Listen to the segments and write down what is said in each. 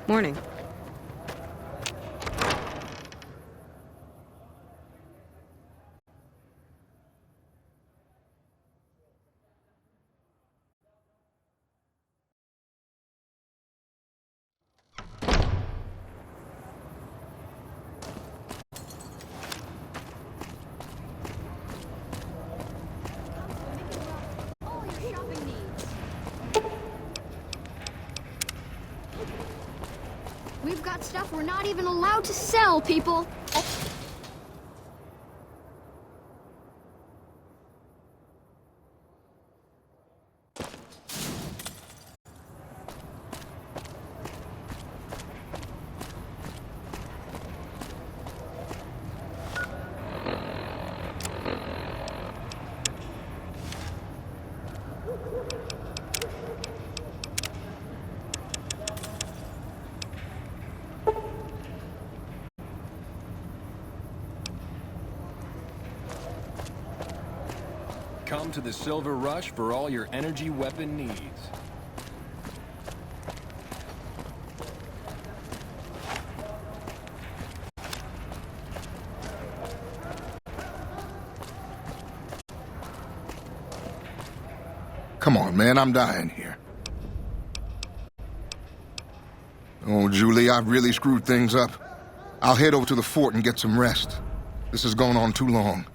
Morning. We've got stuff we're not even allowed to sell, people! Come to the Silver Rush for all your energy weapon needs. Come on, man, I'm dying here. Oh, Julie, I've really screwed things up. I'll head over to the fort and get some rest. This has gone on too long.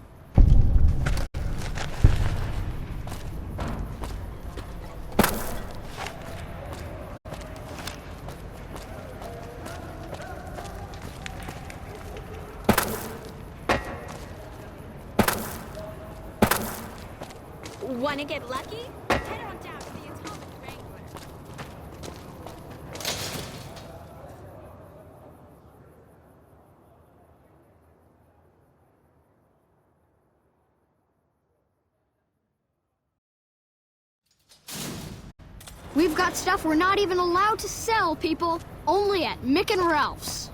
Wanna get lucky? Head on down to the Atomic Wrangler. We've got stuff we're not even allowed to sell, people. Only at Mick and Ralph's.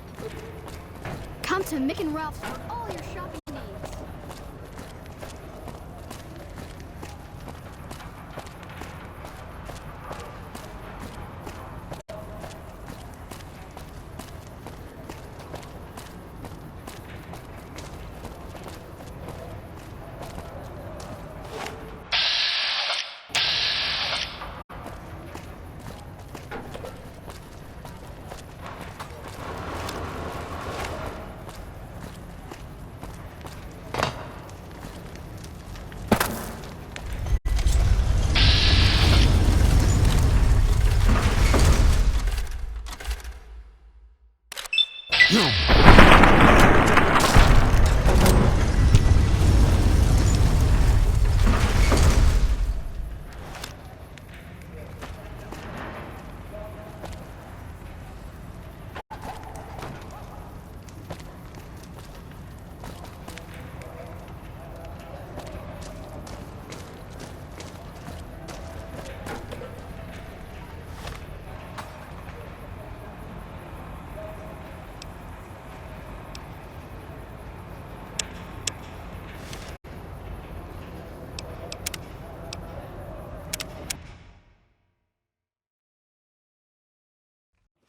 Come to Mick and Ralph's for all your shopping needs.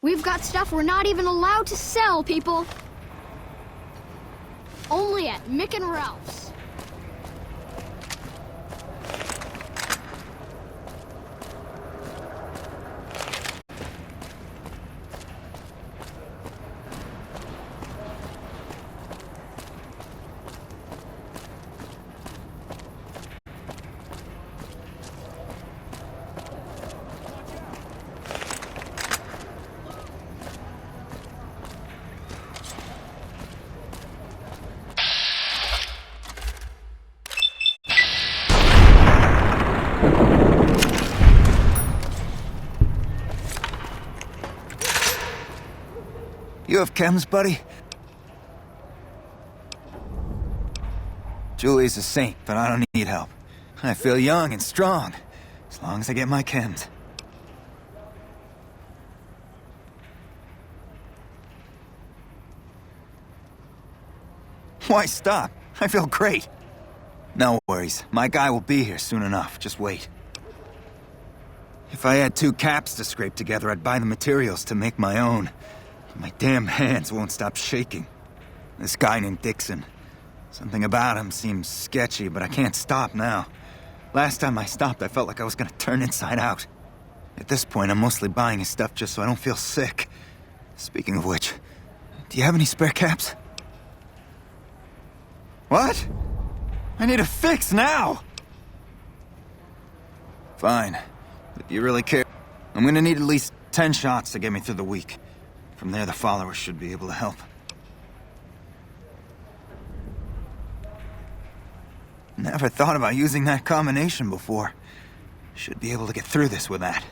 We've got stuff we're not even allowed to sell, people. Only at Mick and Ralph's. You have chems, buddy? Julie's a saint, but I don't need help. I feel young and strong, as long as I get my chems. Why stop? I feel great. No worries, my guy will be here soon enough, just wait. If I had 2 caps to scrape together, I'd buy the materials to make my own. My damn hands won't stop shaking. This guy named Dixon. Something about him seems sketchy, but I can't stop now. Last time I stopped, I felt like I was gonna turn inside out. At this point, I'm mostly buying his stuff just so I don't feel sick. Speaking of which, do you have any spare caps? What? I need a fix now! Fine. If you really care, I'm gonna need at least 10 shots to get me through the week. From there, the followers should be able to help. Never thought about using that combination before. Should be able to get through this with that.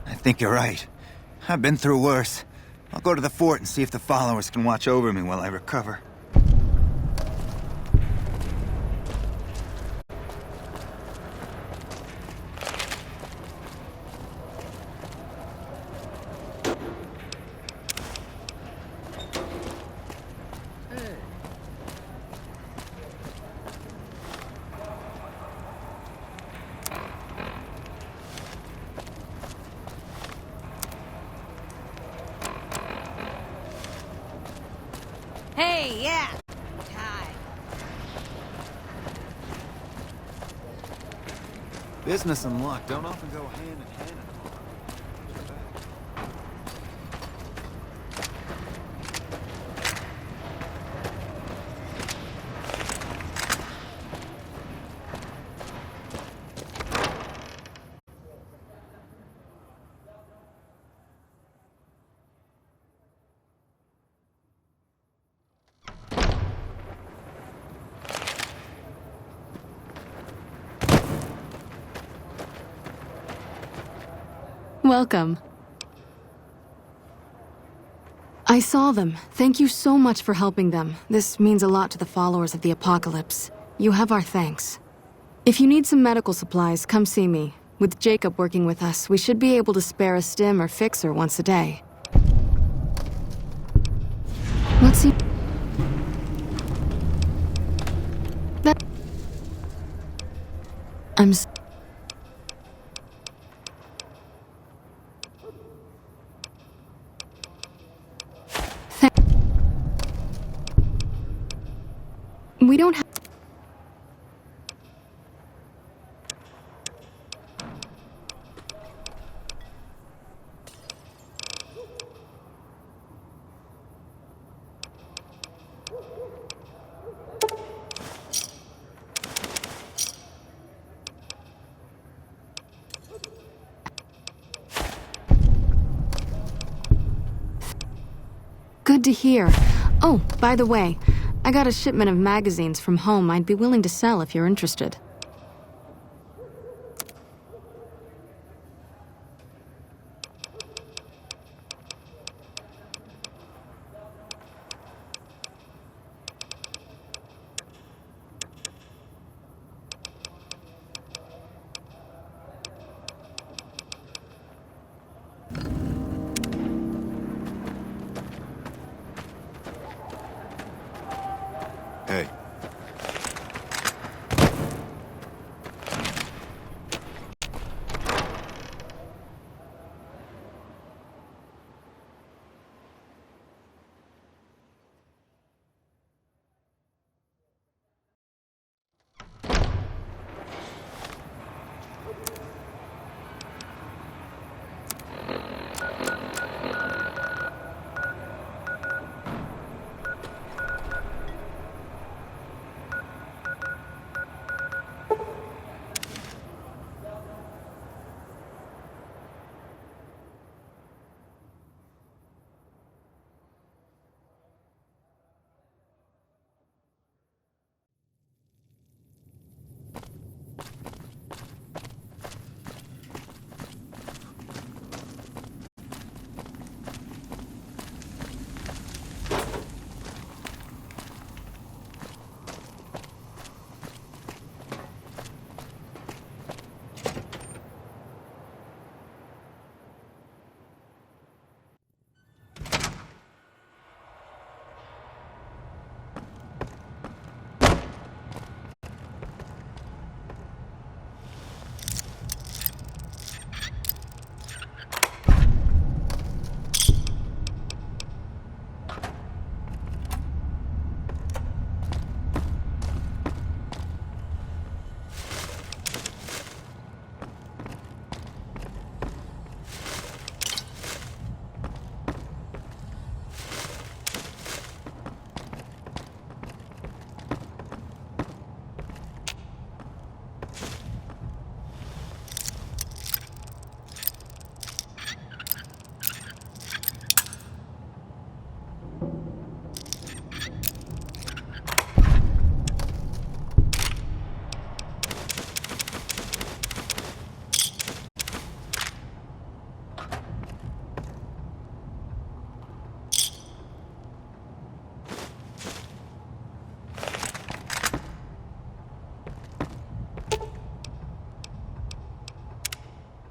I think you're right. I've been through worse. I'll go to the fort and see if the followers can watch over me while I recover. Hey, yeah! Hi. Business and luck don't often go hand in hand. Welcome. I saw them. Thank you so much for helping them. This means a lot to the followers of the apocalypse. You have our thanks. If you need some medical supplies, come see me. With Jacob working with us, we should be able to spare a stim or fixer once a day. What's he... That... I'm... We don't have... Good to hear. Oh, by the way, I got a shipment of magazines from home I'd be willing to sell if you're interested. Hey.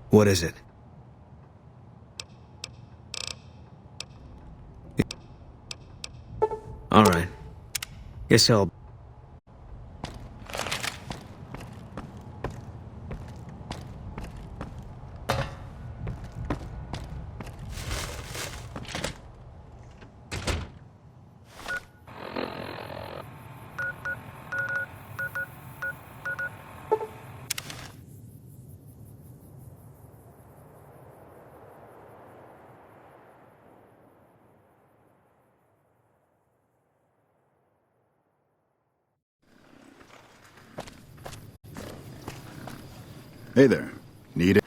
What is it? Alright. Guess I'll... Hey there. Need it?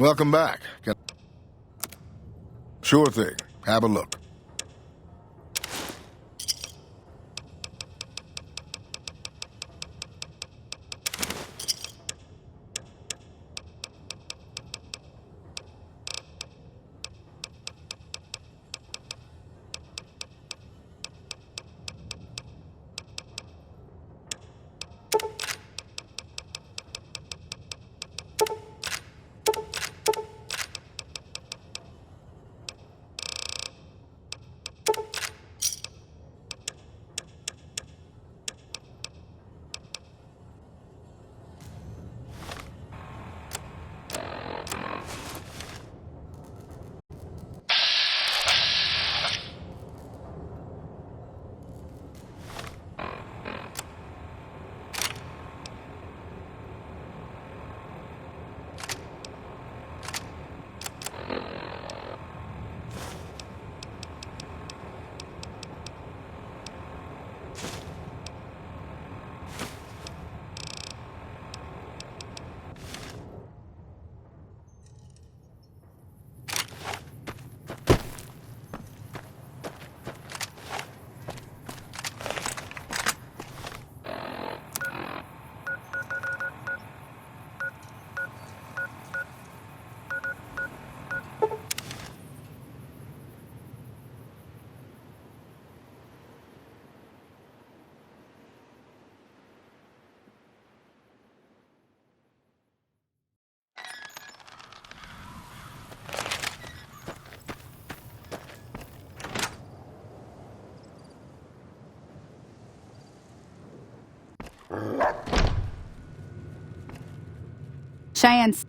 Welcome back. Sure thing. Have a look. Cheyenne's...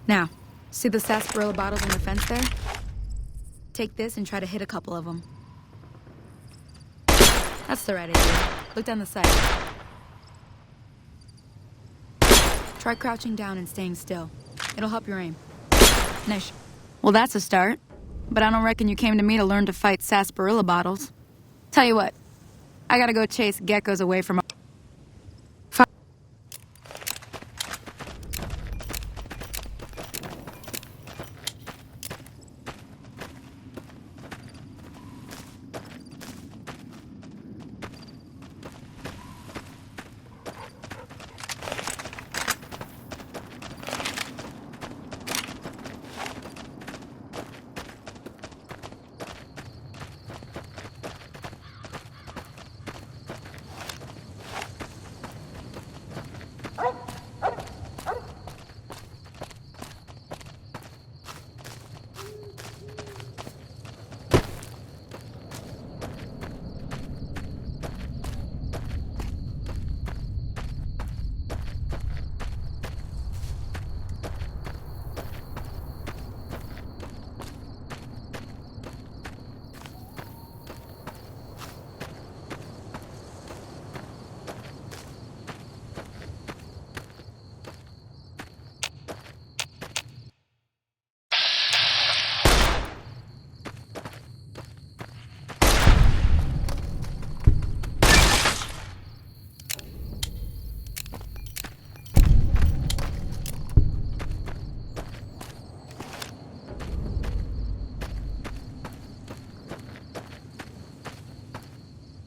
Now, see the sarsaparilla bottles on the fence there? Take this and try to hit a couple of them. That's the right idea. Look down the side. Try crouching down and staying still. It'll help your aim. Nice. Well, that's a start. But I don't reckon you came to me to learn to fight sarsaparilla bottles. Tell you what, I gotta go chase geckos away from...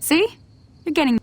See? You're getting...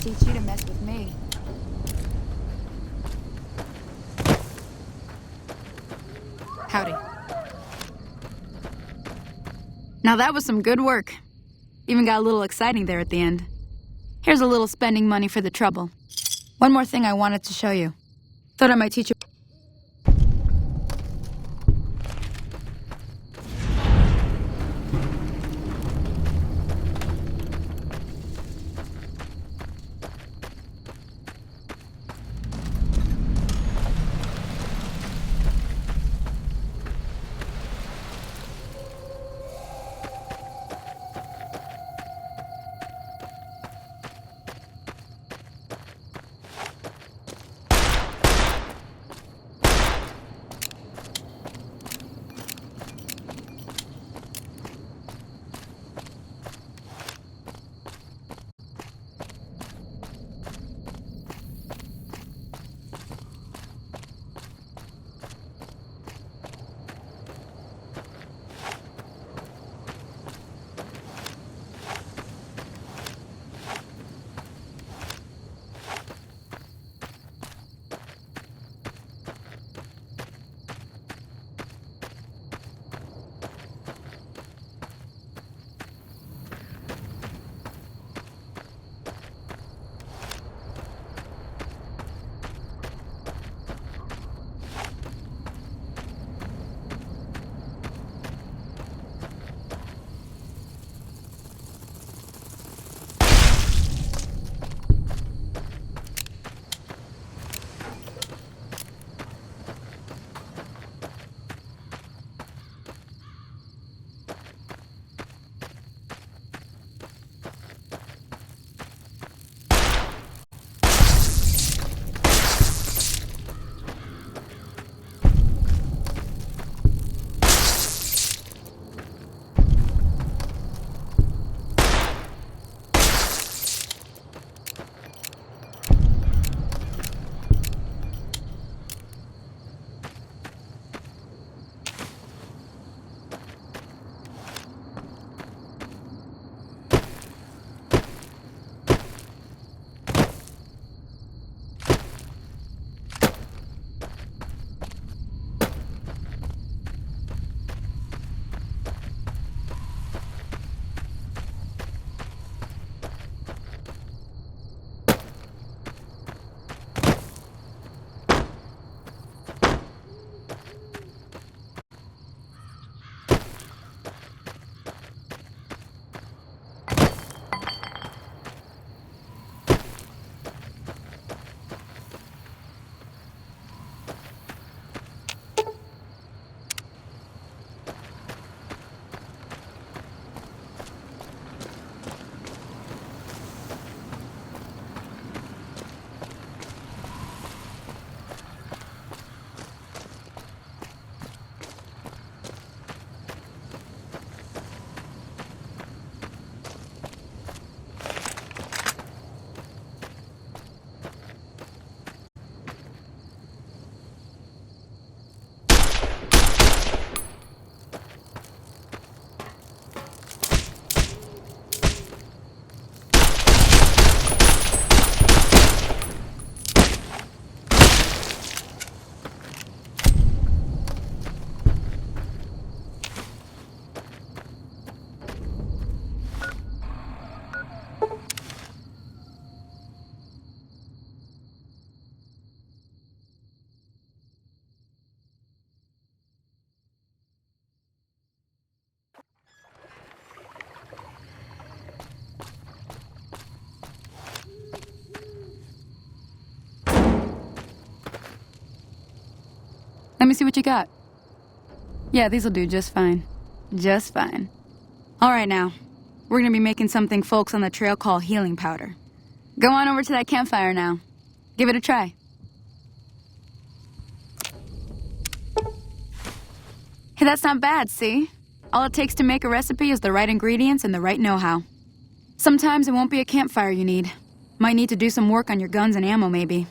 Teach you to mess with me. Howdy. Now that was some good work. Even got a little exciting there at the end. Here's a little spending money for the trouble. One more thing I wanted to show you. Thought I might teach you. Let me see what you got. Yeah, these'll do just fine. Just fine. All right now. We're gonna be making something folks on the trail call healing powder. Go on over to that campfire now. Give it a try. Hey, that's not bad, see? All it takes to make a recipe is the right ingredients and the right know-how. Sometimes it won't be a campfire you need. Might need to do some work on your guns and ammo, maybe.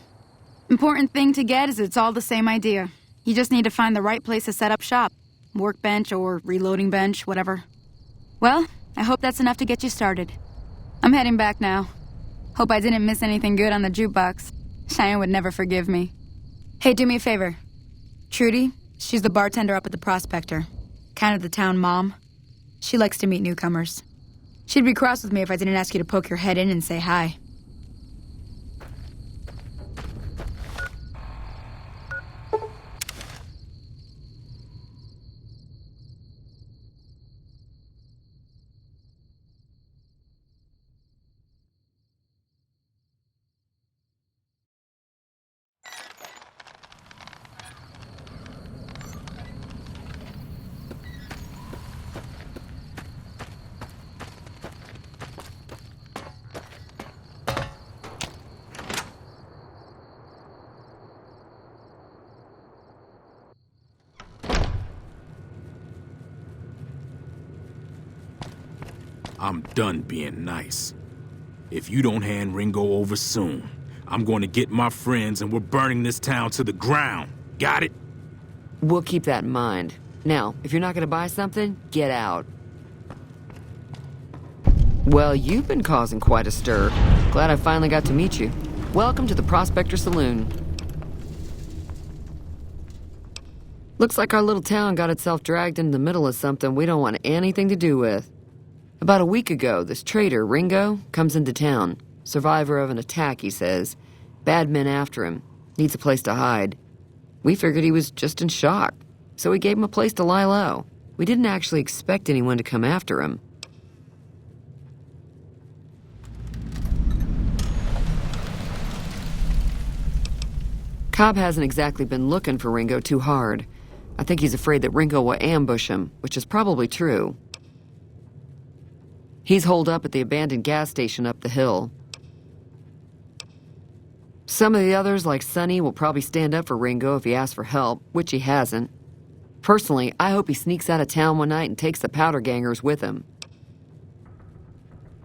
Important thing to get is it's all the same idea. You just need to find the right place to set up shop. Workbench or reloading bench, whatever. Well, I hope that's enough to get you started. I'm heading back now. Hope I didn't miss anything good on the jukebox. Cheyenne would never forgive me. Hey, do me a favor. Trudy, she's the bartender up at the Prospector. Kind of the town mom. She likes to meet newcomers. She'd be cross with me if I didn't ask you to poke your head in and say hi. I'm done being nice. If you don't hand Ringo over soon, I'm going to get my friends and we're burning this town to the ground. Got it? We'll keep that in mind. Now, if you're not going to buy something, get out. Well, you've been causing quite a stir. Glad I finally got to meet you. Welcome to the Prospector Saloon. Looks like our little town got itself dragged into the middle of something we don't want anything to do with. About a week ago, this traitor, Ringo, comes into town. Survivor of an attack, he says. Bad men after him. Needs a place to hide. We figured he was just in shock, so we gave him a place to lie low. We didn't actually expect anyone to come after him. Cobb hasn't exactly been looking for Ringo too hard. I think he's afraid that Ringo will ambush him, which is probably true. He's holed up at the abandoned gas station up the hill. Some of the others, like Sonny, will probably stand up for Ringo if he asks for help, which he hasn't. Personally, I hope he sneaks out of town one night and takes the powder gangers with him.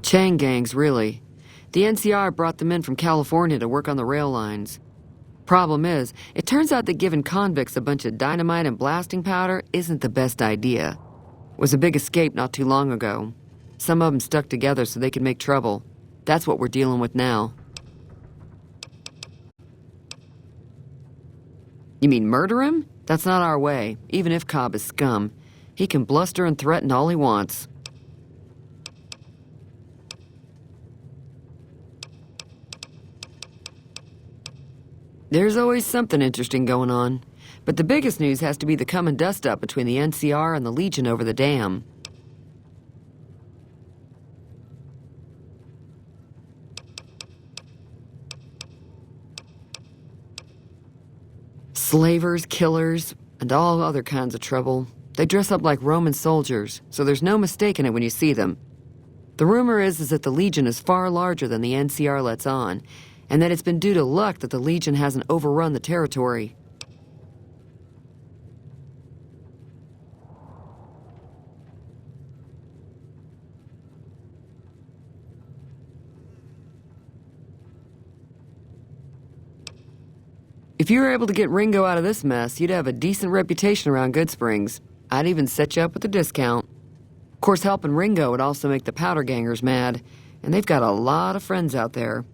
Chain gangs, really. The NCR brought them in from California to work on the rail lines. Problem is, it turns out that giving convicts a bunch of dynamite and blasting powder isn't the best idea. It was a big escape not too long ago. Some of them stuck together so they could make trouble. That's what we're dealing with now. You mean murder him? That's not our way, even if Cobb is scum. He can bluster and threaten all he wants. There's always something interesting going on. But the biggest news has to be the come and dust up between the NCR and the Legion over the dam. Slavers, killers, and all other kinds of trouble. They dress up like Roman soldiers, so there's no mistaking it when you see them. The rumor is that the Legion is far larger than the NCR lets on, and that it's been due to luck that the Legion hasn't overrun the territory. If you were able to get Ringo out of this mess, you'd have a decent reputation around Goodsprings. I'd even set you up with a discount. Of course, helping Ringo would also make the powder gangers mad, and they've got a lot of friends out there.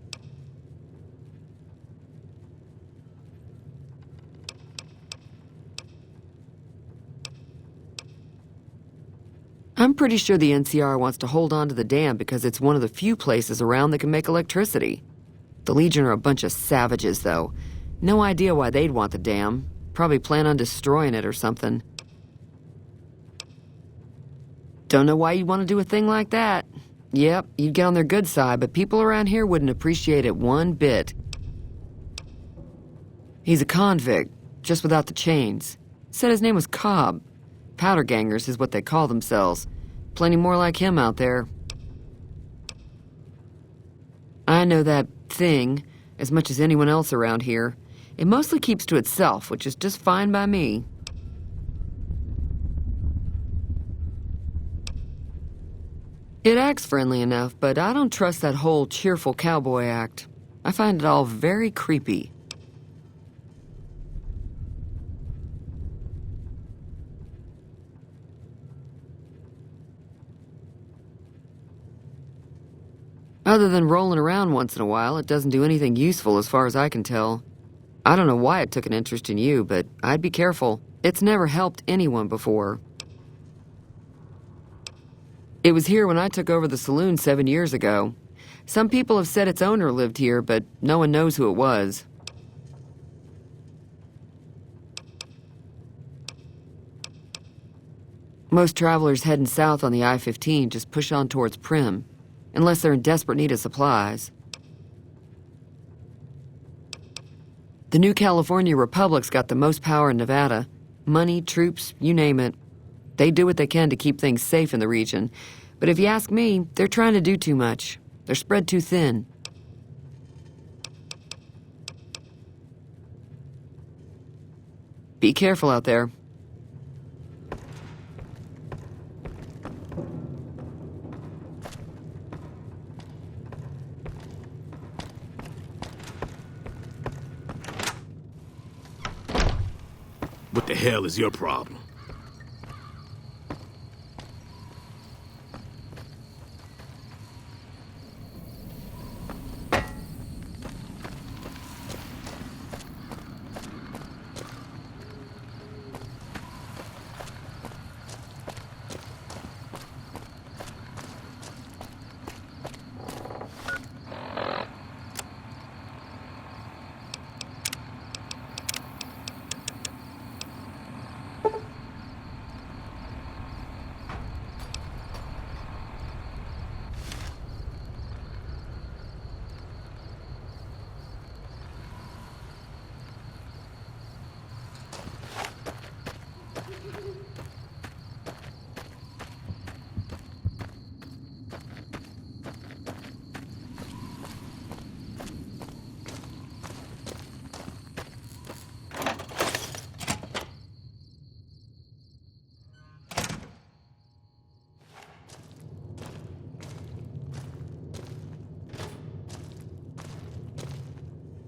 I'm pretty sure the NCR wants to hold on to the dam because it's one of the few places around that can make electricity. The Legion are a bunch of savages, though. No idea why they'd want the dam. Probably plan on destroying it or something. Don't know why you'd want to do a thing like that. Yep, you'd get on their good side, but people around here wouldn't appreciate it one bit. He's a convict, just without the chains. Said his name was Cobb. Powder gangers is what they call themselves. Plenty more like him out there. I know that thing as much as anyone else around here. It mostly keeps to itself, which is just fine by me. It acts friendly enough, but I don't trust that whole cheerful cowboy act. I find it all very creepy. Other than rolling around once in a while, it doesn't do anything useful as far as I can tell. I don't know why it took an interest in you, but I'd be careful. It's never helped anyone before. It was here when I took over the saloon 7 years ago. Some people have said its owner lived here, but no one knows who it was. Most travelers heading south on the I-15 just push on towards Primm, unless they're in desperate need of supplies. The new California Republic's got the most power in Nevada. Money, troops, you name it. They do what they can to keep things safe in the region. But if you ask me, they're trying to do too much. They're spread too thin. Be careful out there. What the hell is your problem?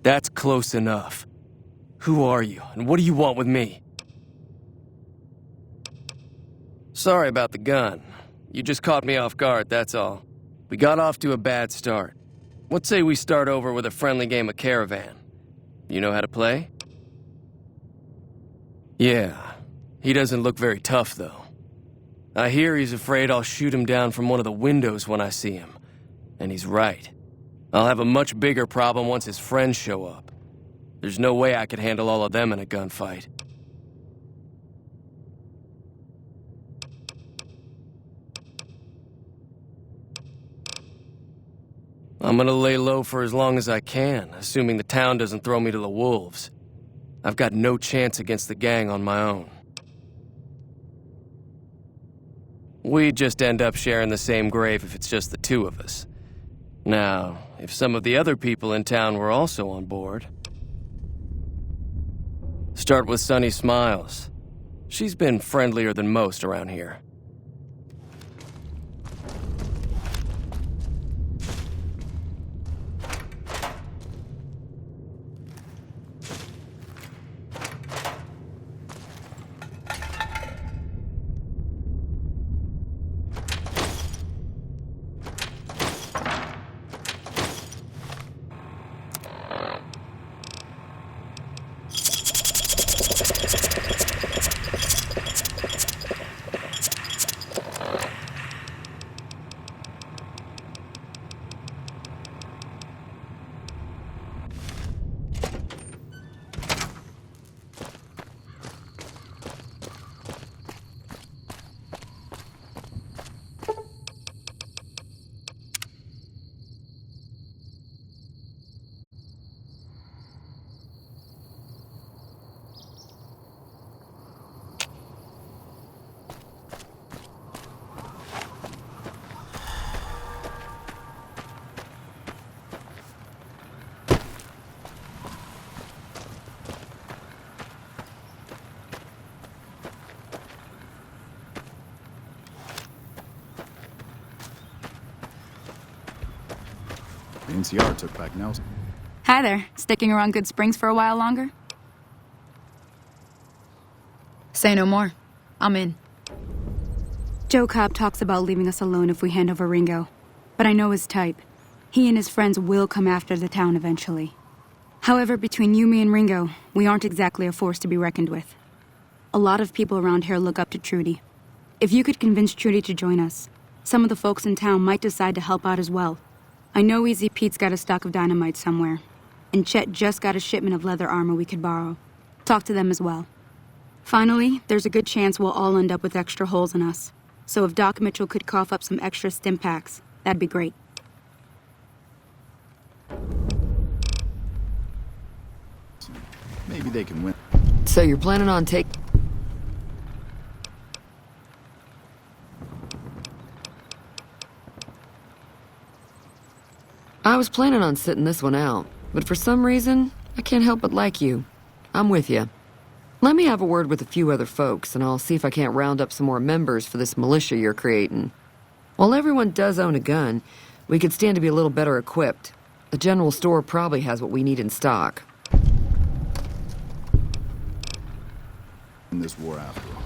That's close enough. Who are you, and what do you want with me? Sorry about the gun. You just caught me off guard, that's all. We got off to a bad start. Let's say we start over with a friendly game of Caravan. You know how to play? Yeah. He doesn't look very tough, though. I hear he's afraid I'll shoot him down from one of the windows when I see him. And he's right. I'll have a much bigger problem once his friends show up. There's no way I could handle all of them in a gunfight. I'm gonna lay low for as long as I can, assuming the town doesn't throw me to the wolves. I've got no chance against the gang on my own. We'd just end up sharing the same grave if it's just the two of us. Now, if some of the other people in town were also on board... Start with Sunny Smiles. She's been friendlier than most around here. NCR took back Nelson. Hi there. Sticking around Good Springs for a while longer? Say no more. I'm in. Joe Cobb talks about leaving us alone if we hand over Ringo. But I know his type. He and his friends will come after the town eventually. However, between you, me, and Ringo, we aren't exactly a force to be reckoned with. A lot of people around here look up to Trudy. If you could convince Trudy to join us, some of the folks in town might decide to help out as well. I know Easy Pete's got a stock of dynamite somewhere, and Chet just got a shipment of leather armor we could borrow. Talk to them as well. Finally, there's a good chance we'll all end up with extra holes in us. So if Doc Mitchell could cough up some extra stim packs, that'd be great. Maybe they can win. So you're planning on I was planning on sitting this one out, but for some reason, I can't help but like you. I'm with you. Let me have a word with a few other folks, and I'll see if I can't round up some more members for this militia you're creating. While everyone does own a gun, we could stand to be a little better equipped. The general store probably has what we need in stock. In this war after all.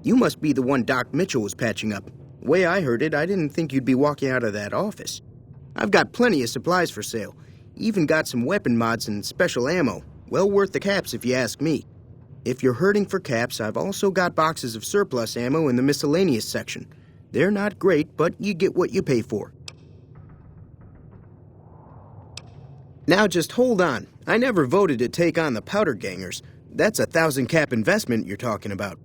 You must be the one Doc Mitchell was patching up. The way I heard it, I didn't think you'd be walking out of that office. I've got plenty of supplies for sale. Even got some weapon mods and special ammo. Well worth the caps if you ask me. If you're hurting for caps, I've also got boxes of surplus ammo in the miscellaneous section. They're not great, but you get what you pay for. Now just hold on. I never voted to take on the powder gangers. That's a 1,000 cap investment you're talking about.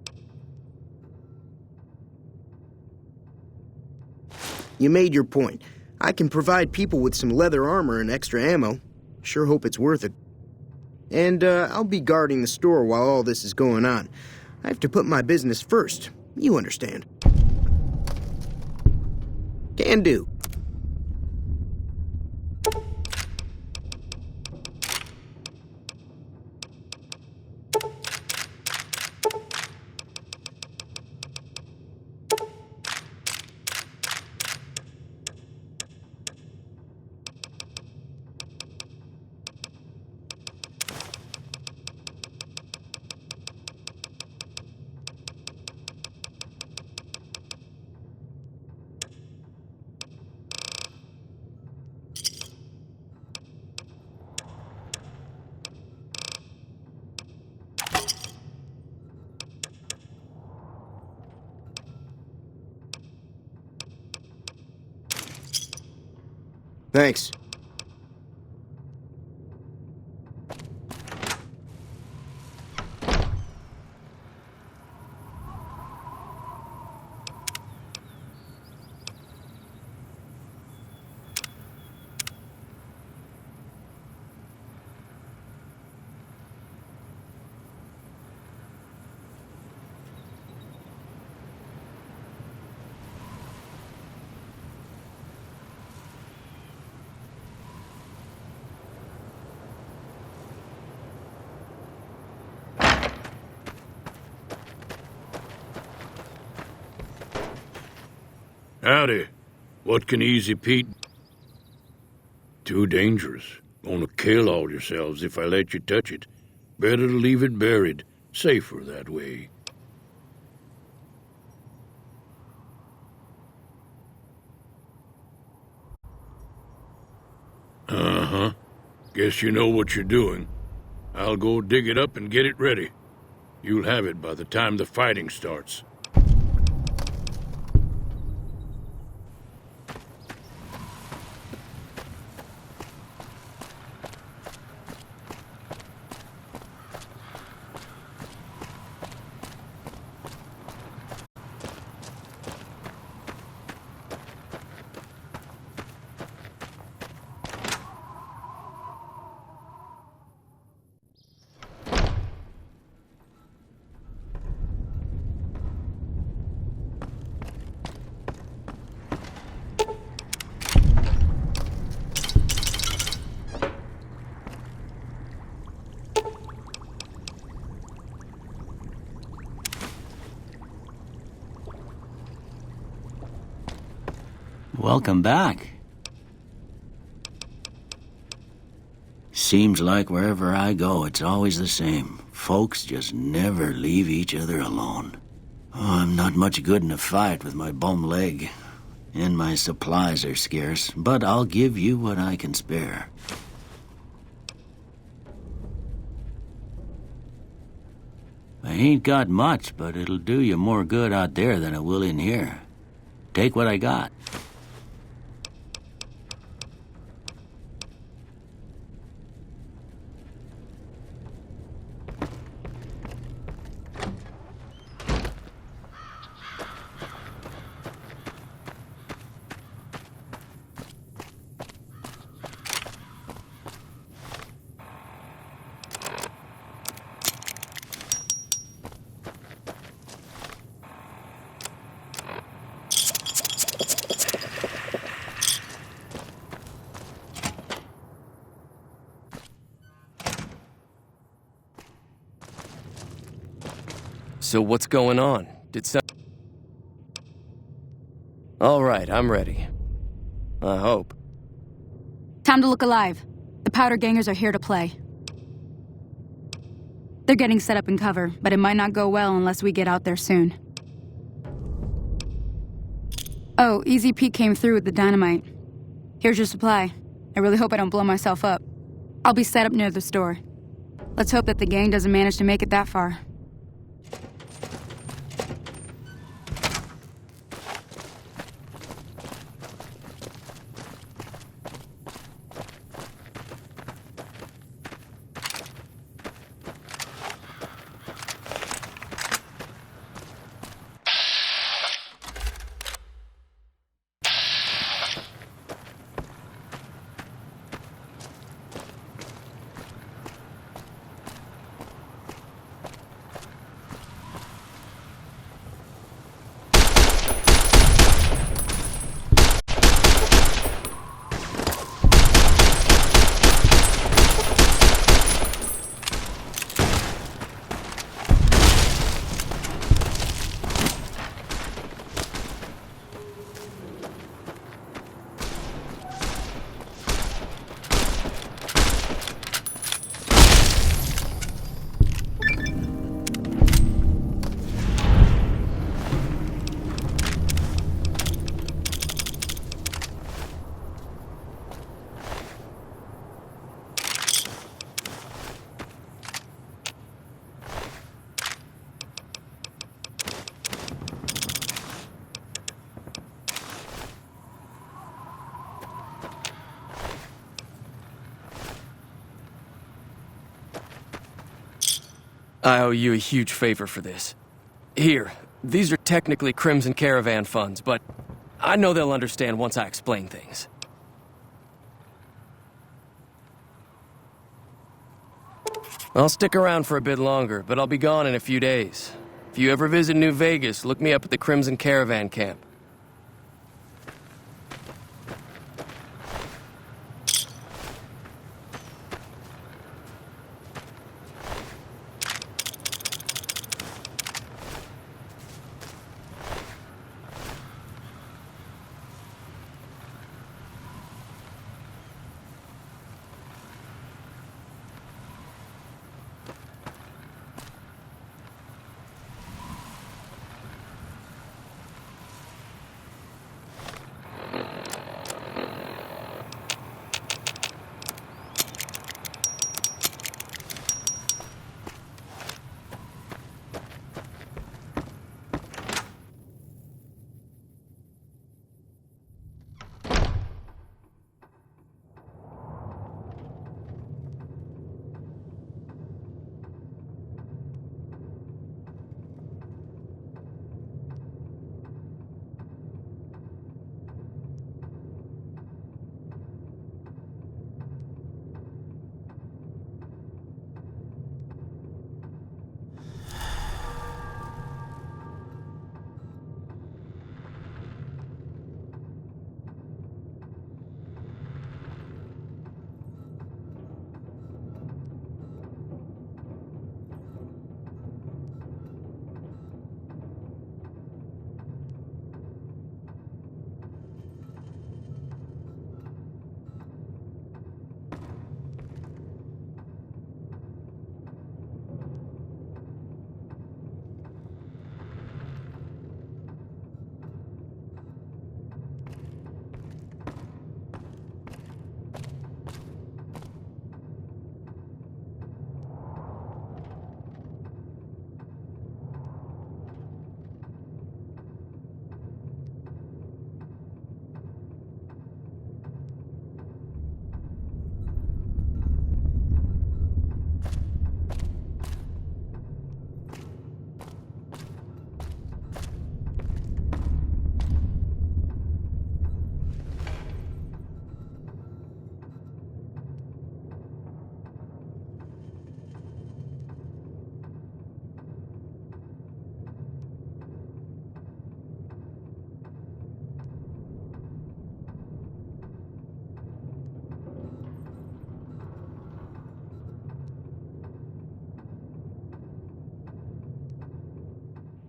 You made your point. I can provide people with some leather armor and extra ammo. Sure hope it's worth it. And I'll be guarding the store while all this is going on. I have to put my business first. You understand. Can do. Thanks. Howdy. What can Easy Pete... Too dangerous. Gonna kill all yourselves if I let you touch it. Better to leave it buried. Safer that way. Uh-huh. Guess you know what you're doing. I'll go dig it up and get it ready. You'll have it by the time the fighting starts. Welcome back. Seems like wherever I go, it's always the same. Folks just never leave each other alone. Oh, I'm not much good in a fight with my bum leg. And my supplies are scarce, but I'll give you what I can spare. I ain't got much, but it'll do you more good out there than it will in here. Take what I got. So what's going on? All right, I'm ready. I hope. Time to look alive. The powder gangers are here to play. They're getting set up in cover, but it might not go well unless we get out there soon. Oh, Easy Pete came through with the dynamite. Here's your supply. I really hope I don't blow myself up. I'll be set up near the store. Let's hope that the gang doesn't manage to make it that far. I owe you a huge favor for this. Here, these are technically Crimson Caravan funds, but I know they'll understand once I explain things. I'll stick around for a bit longer, but I'll be gone in a few days. If you ever visit New Vegas, look me up at the Crimson Caravan camp.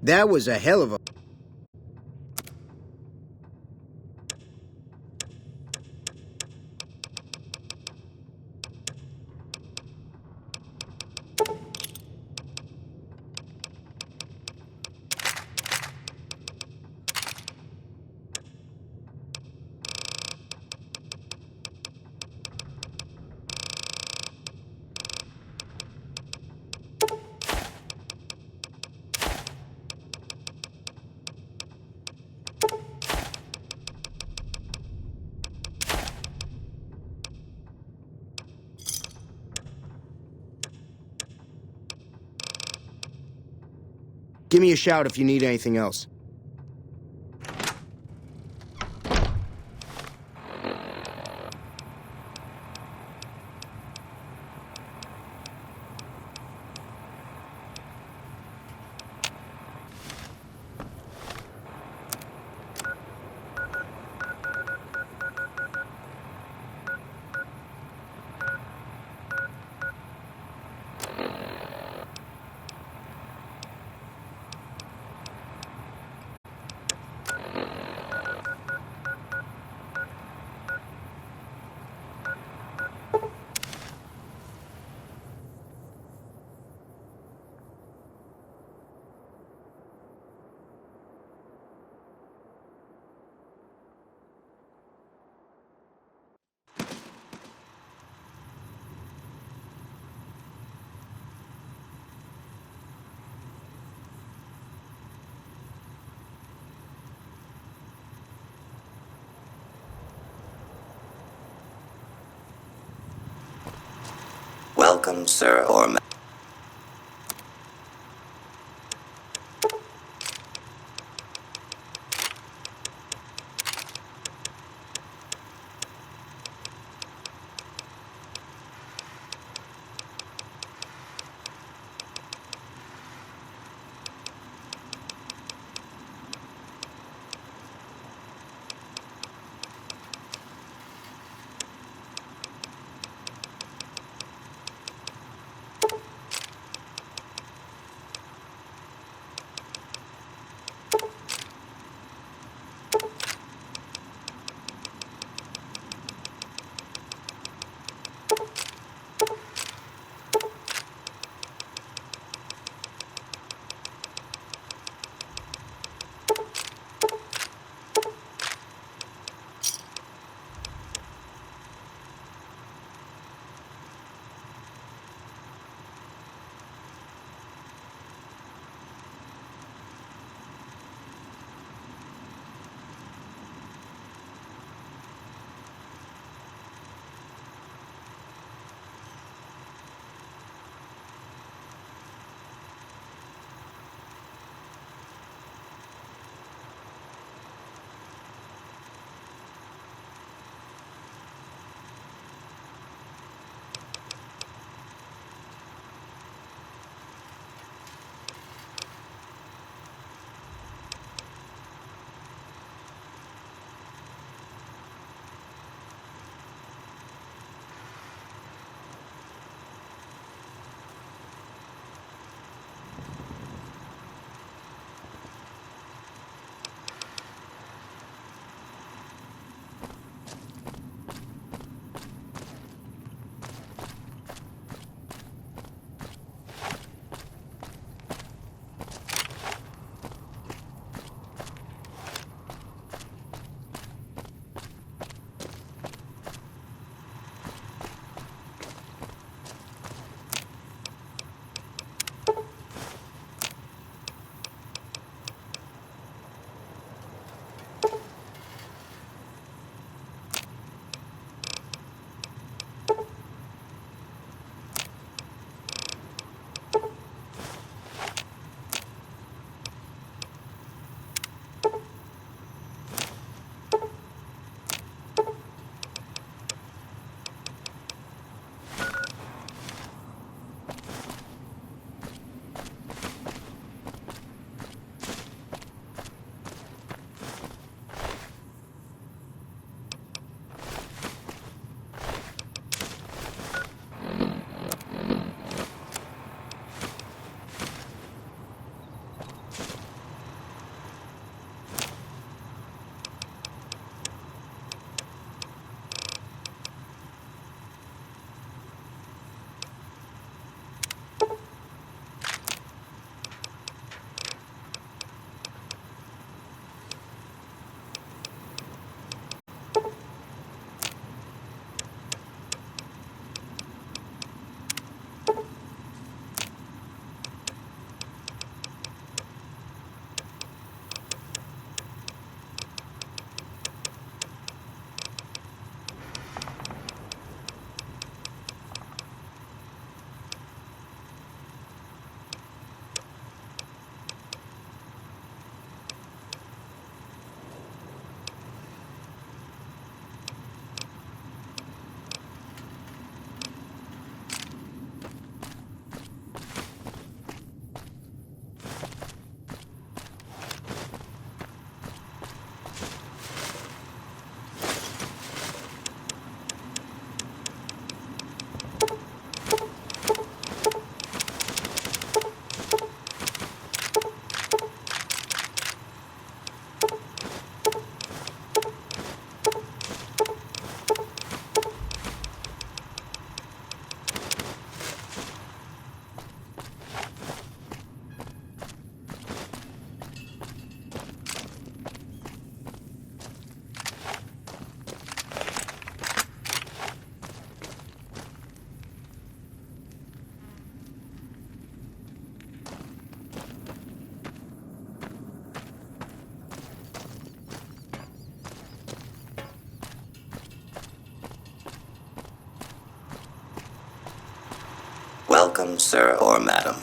That was a hell of a... Give me a shout if you need anything else. Welcome, sir or ma- Welcome, sir or madam.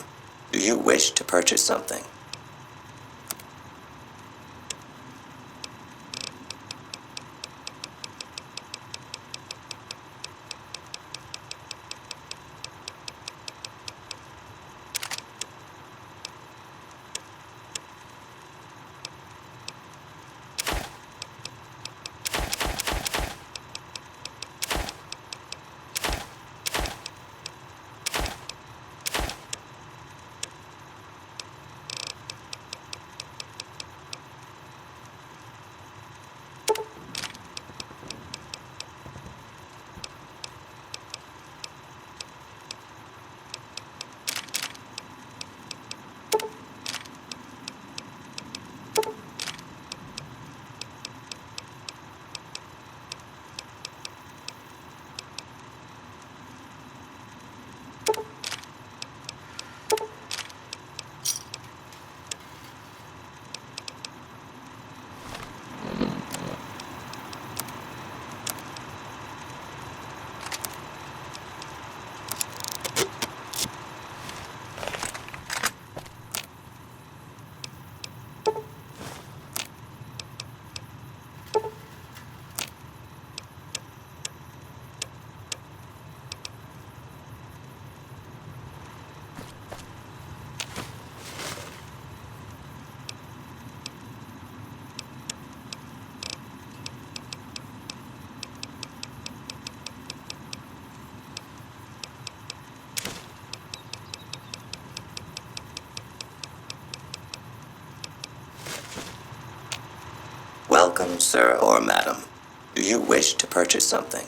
Do you wish to purchase something? Welcome, sir or madam. Do you wish to purchase something?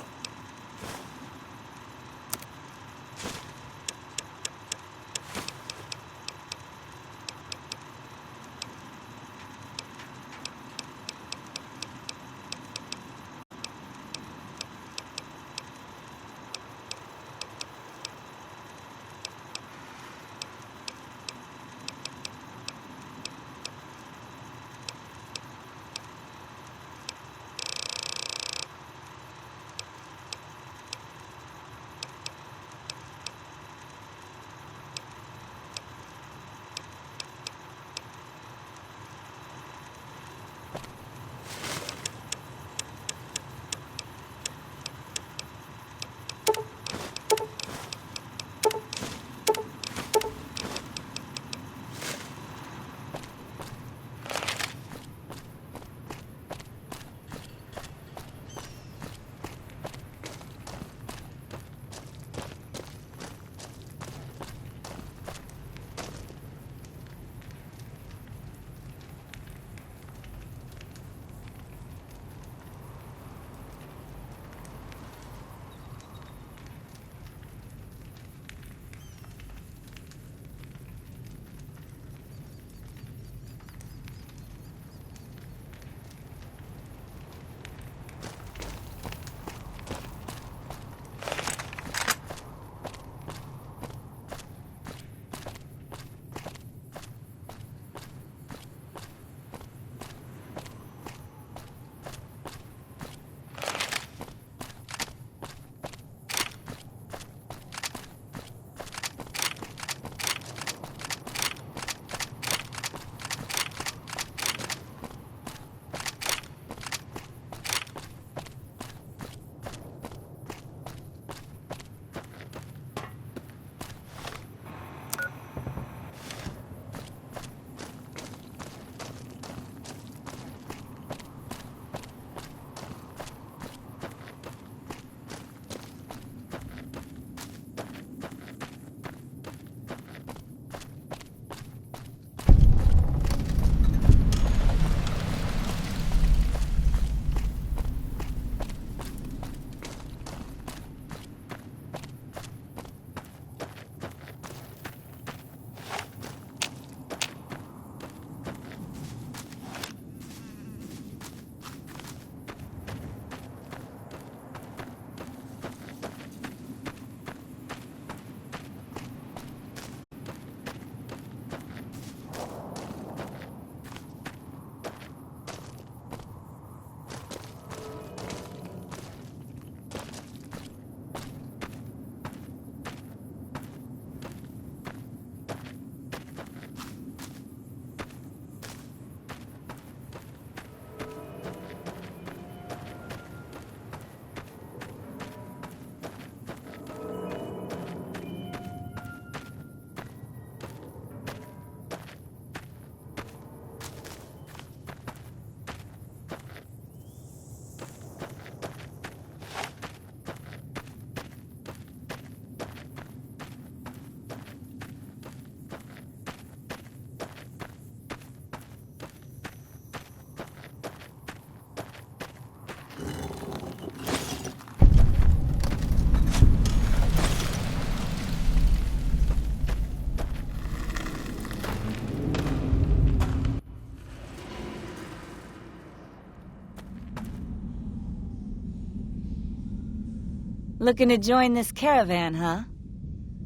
Looking to join this caravan, huh?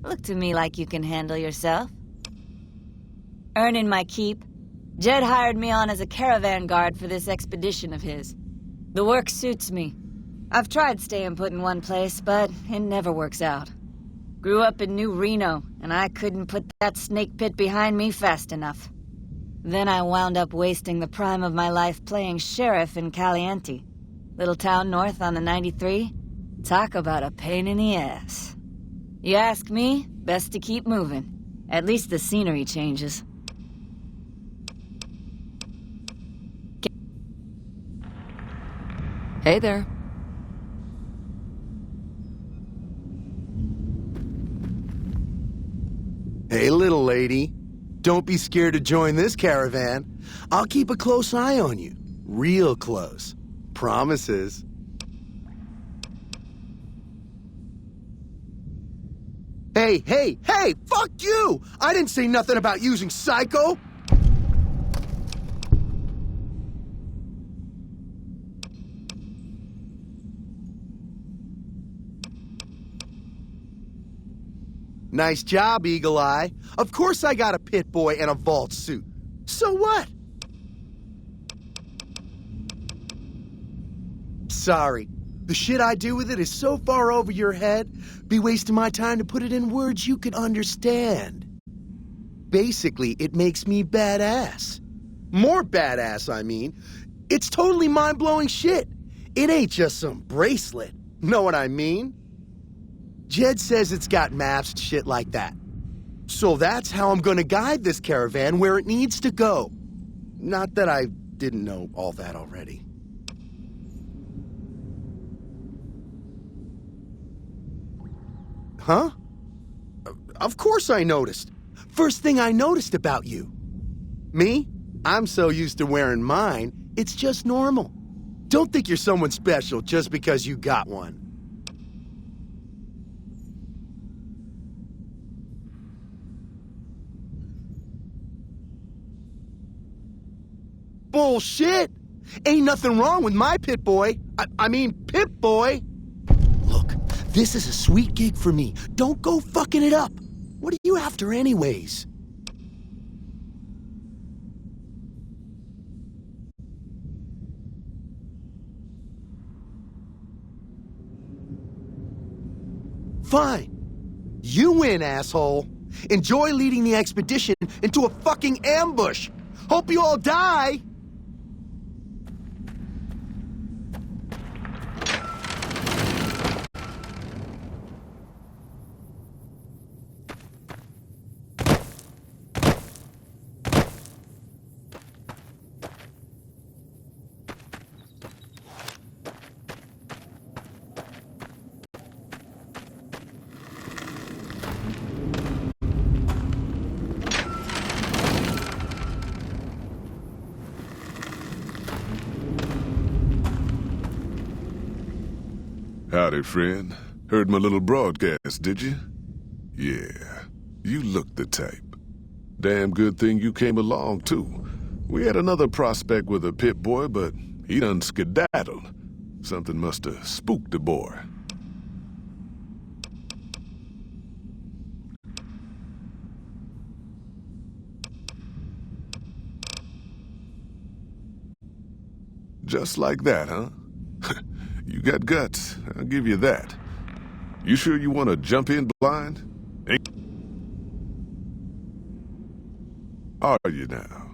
Look to me like you can handle yourself. Earning my keep, Jed hired me on as a caravan guard for this expedition of his. The work suits me. I've tried staying put in one place, but it never works out. Grew up in New Reno, and I couldn't put that snake pit behind me fast enough. Then I wound up wasting the prime of my life playing sheriff in Caliente. Little town north on the 93. Talk about a pain in the ass. You ask me, best to keep moving. At least the scenery changes. Hey there. Hey, little lady. Don't be scared to join this caravan. I'll keep a close eye on you. Real close. Promises. Hey, hey, hey! Fuck you! I didn't say nothing about using Psycho! Nice job, Eagle Eye. Of course I got a pit boy and a vault suit. So what? Sorry. The shit I do with it is so far over your head, be wasting my time to put it in words you can understand. Basically, it makes me badass. More badass, I mean. It's totally mind-blowing shit. It ain't just some bracelet. Know what I mean? Jed says it's got maps and shit like that. So that's how I'm gonna guide this caravan where it needs to go. Not that I didn't know all that already. Huh? Of course I noticed. First thing I noticed about you. Me? I'm so used to wearing mine, it's just normal. Don't think you're someone special just because you got one. Bullshit! Ain't nothing wrong with my pit boy. I mean, Pip Boy. Look, this is a sweet gig for me. Don't go fucking it up. What are you after anyways? Fine. You win, asshole. Enjoy leading the expedition into a fucking ambush. Hope you all die! Howdy, friend. Heard my little broadcast, did you? Yeah, you look the type. Damn good thing you came along, too. We had another prospect with a pit boy, but he done skedaddled. Something must have spooked the boy. Just like that, huh? You got guts, I'll give you that. You sure you want to jump in blind? Are you now?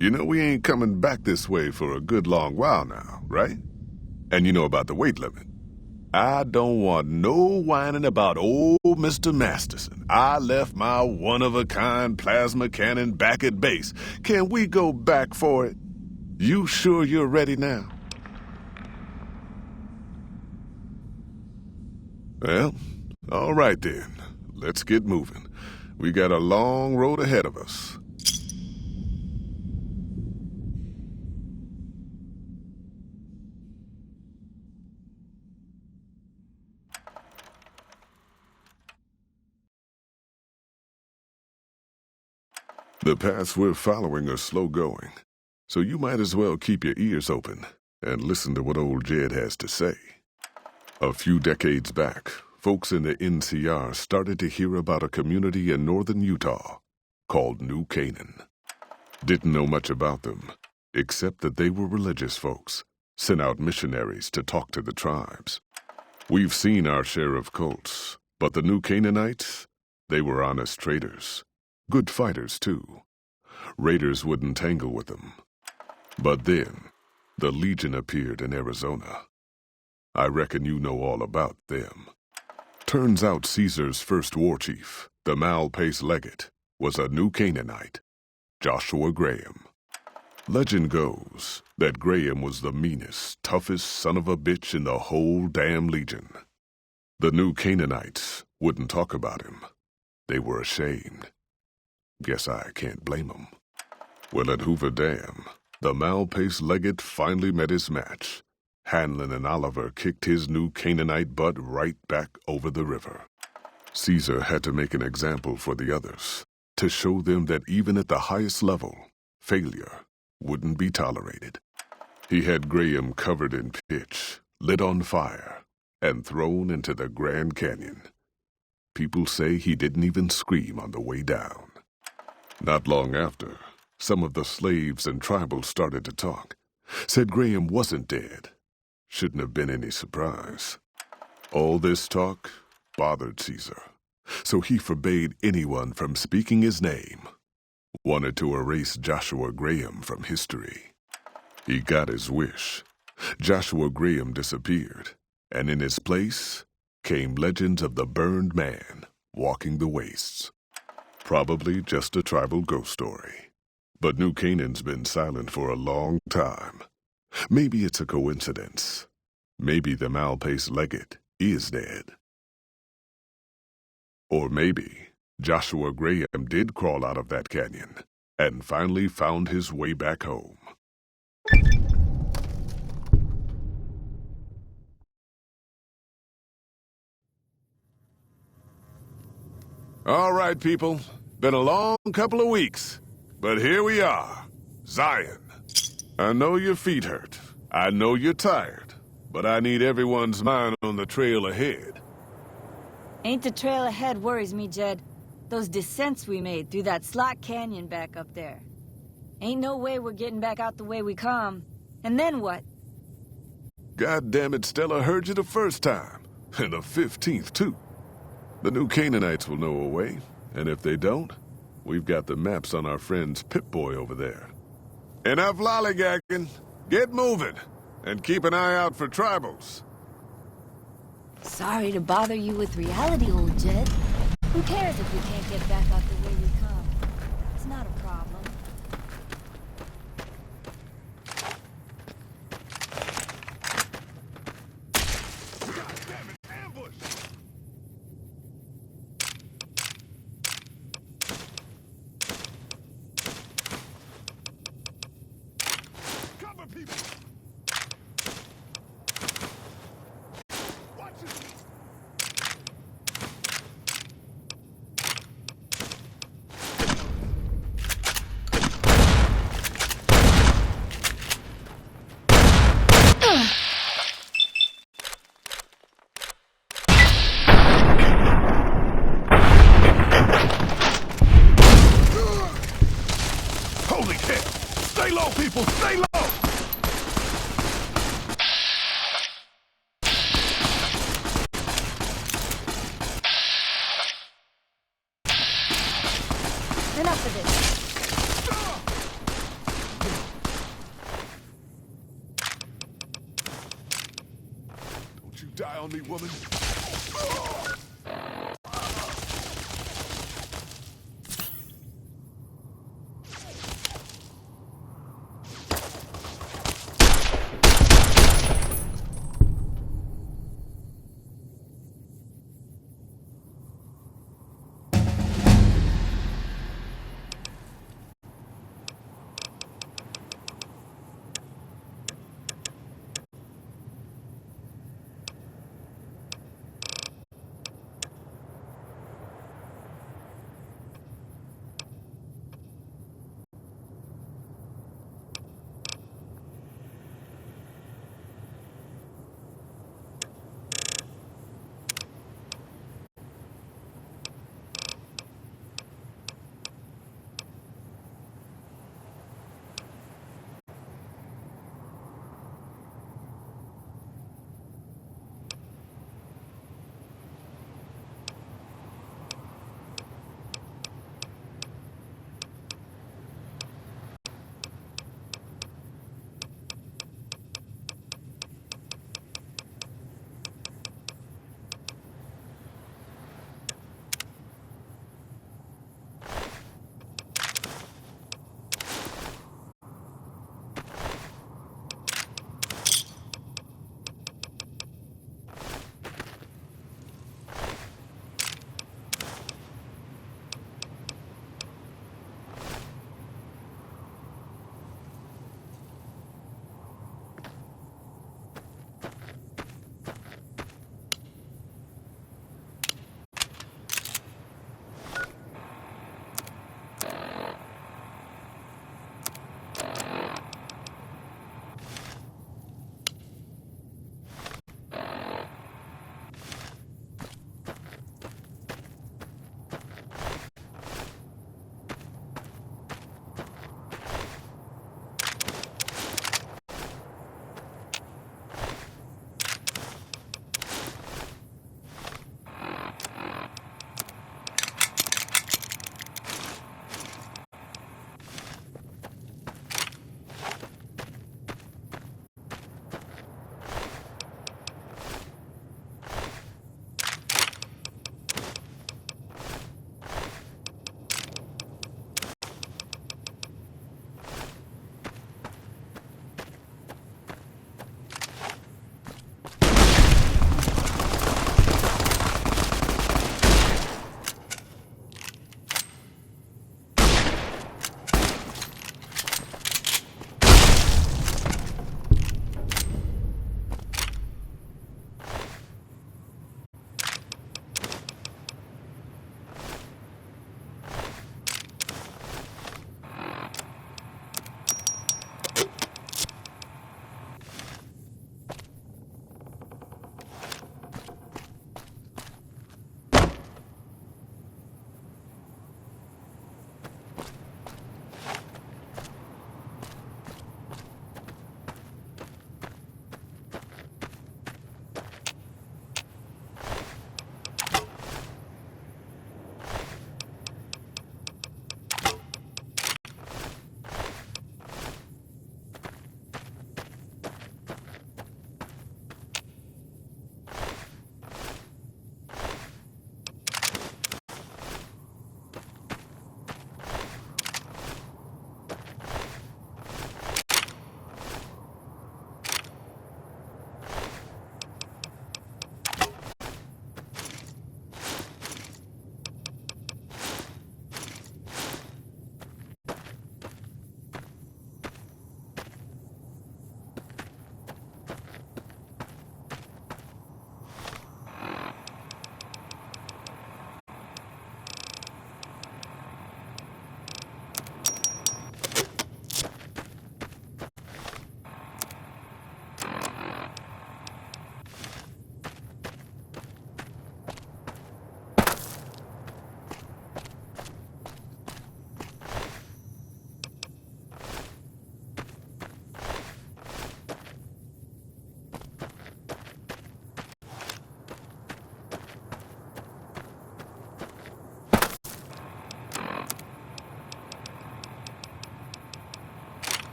You know we ain't coming back this way for a good long while now, right? And you know about the weight limit. I don't want no whining about old Mr. Masterson. I left my one-of-a-kind plasma cannon back at base. Can we go back for it? You sure you're ready now? Well, all right then. Let's get moving. We got a long road ahead of us. The paths we're following are slow going, so you might as well keep your ears open and listen to what old Jed has to say. A few decades back, folks in the NCR started to hear about a community in northern Utah called New Canaan. Didn't know much about them, except that they were religious folks, sent out missionaries to talk to the tribes. We've seen our share of cults, but the New Canaanites, they were honest traders. Good fighters, too. Raiders wouldn't tangle with them. But then, the Legion appeared in Arizona. I reckon you know all about them. Turns out Caesar's first war chief, the Malpace legate, was a New Canaanite, Joshua Graham. Legend goes that Graham was the meanest, toughest son of a bitch in the whole damn Legion. The New Canaanites wouldn't talk about him. They were ashamed. Guess I can't blame them. Well, at Hoover Dam, the Malpace legate finally met his match. Hanlon and Oliver kicked his New Canaanite butt right back over the river. Caesar had to make an example for the others, to show them that even at the highest level, failure wouldn't be tolerated. He had Graham covered in pitch, lit on fire, and thrown into the Grand Canyon. People say he didn't even scream on the way down. Not long after, some of the slaves and tribals started to talk. Said Graham wasn't dead. Shouldn't have been any surprise. All this talk bothered Caesar, so he forbade anyone from speaking his name. Wanted to erase Joshua Graham from history. He got his wish. Joshua Graham disappeared, and in his place came legends of the burned man walking the wastes. Probably just a tribal ghost story. But New Canaan's been silent for a long time. Maybe it's a coincidence. Maybe the Malpace legate is dead. Or maybe Joshua Graham did crawl out of that canyon and finally found his way back home. All right, people. Been a long couple of weeks, but here we are, Zion. I know your feet hurt. I know you're tired, but I need everyone's mind on the trail ahead. Ain't the trail ahead worries me, Jed. Those descents we made through that slot canyon back up there. Ain't no way we're getting back out the way we come. And then what? God damn it, Stella heard you the first time. And the 15th, too. The New Canaanites will know a way, and if they don't, we've got the maps on our friend's Pip-Boy over there. Enough lollygagging. Get moving, and keep an eye out for tribals. Sorry to bother you with reality, old Jed. Who cares if we can't get back out the way we come? It's not a problem. Holy shit! Stay low, people! Stay low! Enough of this. Don't you die on me, woman.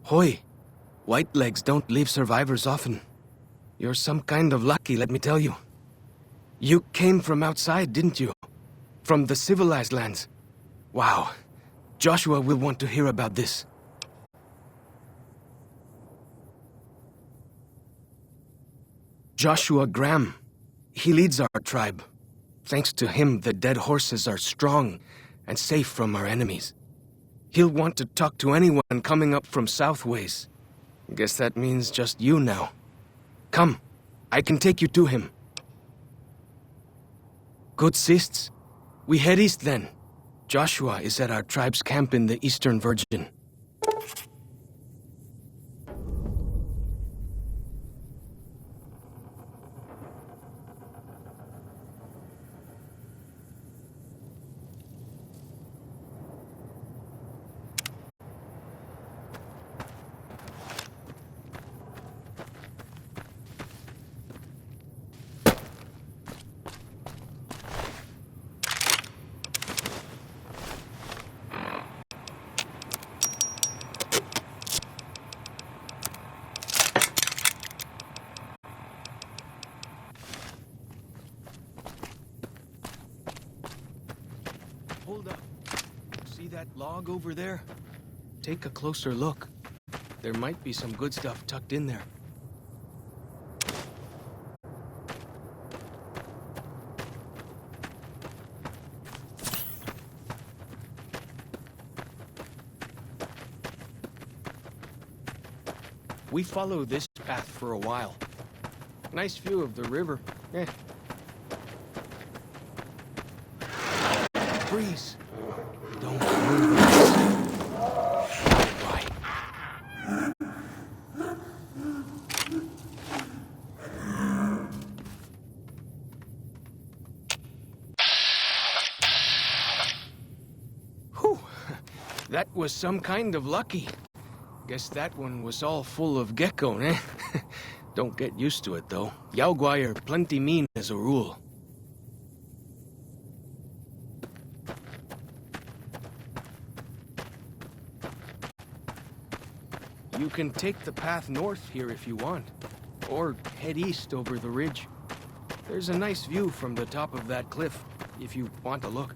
Hoy, whitelegs don't leave survivors often. You're some kind of lucky, let me tell you. You came from outside, didn't you? From the civilized lands. Wow. Joshua will want to hear about this. Joshua Graham. He leads our tribe. Thanks to him, the dead horses are strong and safe from our enemies. He'll want to talk to anyone coming up from Southways. Guess that means just you now. Come, I can take you to him. Good sists. We head east then. Joshua is at our tribe's camp in the Eastern Virgin. Hold up. See that log over there? Take a closer look. There might be some good stuff tucked in there. We follow this path for a while. Nice view of the river. Breeze. Don't move. Why? Whew. That was some kind of lucky. Guess that one was all full of gecko, eh? Don't get used to it, though. Yaoguai are plenty mean as a rule. You can take the path north here if you want, or head east over the ridge. There's a nice view from the top of that cliff, if you want to look.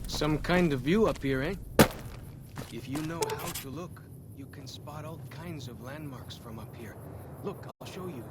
Some kind of view up here, eh? If you know how to look, you can spot all kinds of landmarks from up here. Look, I'll show you.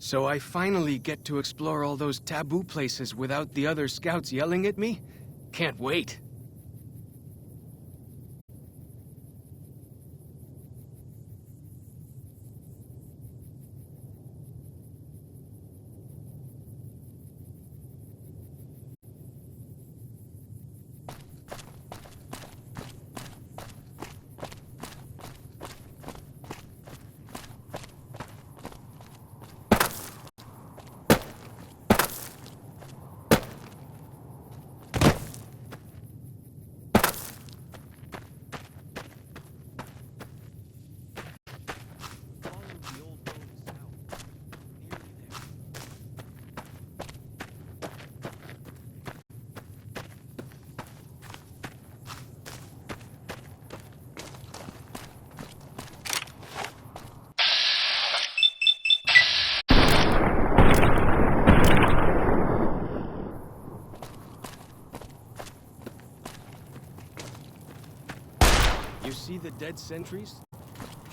So I finally get to explore all those taboo places without the other scouts yelling at me? Can't wait. You see the dead sentries?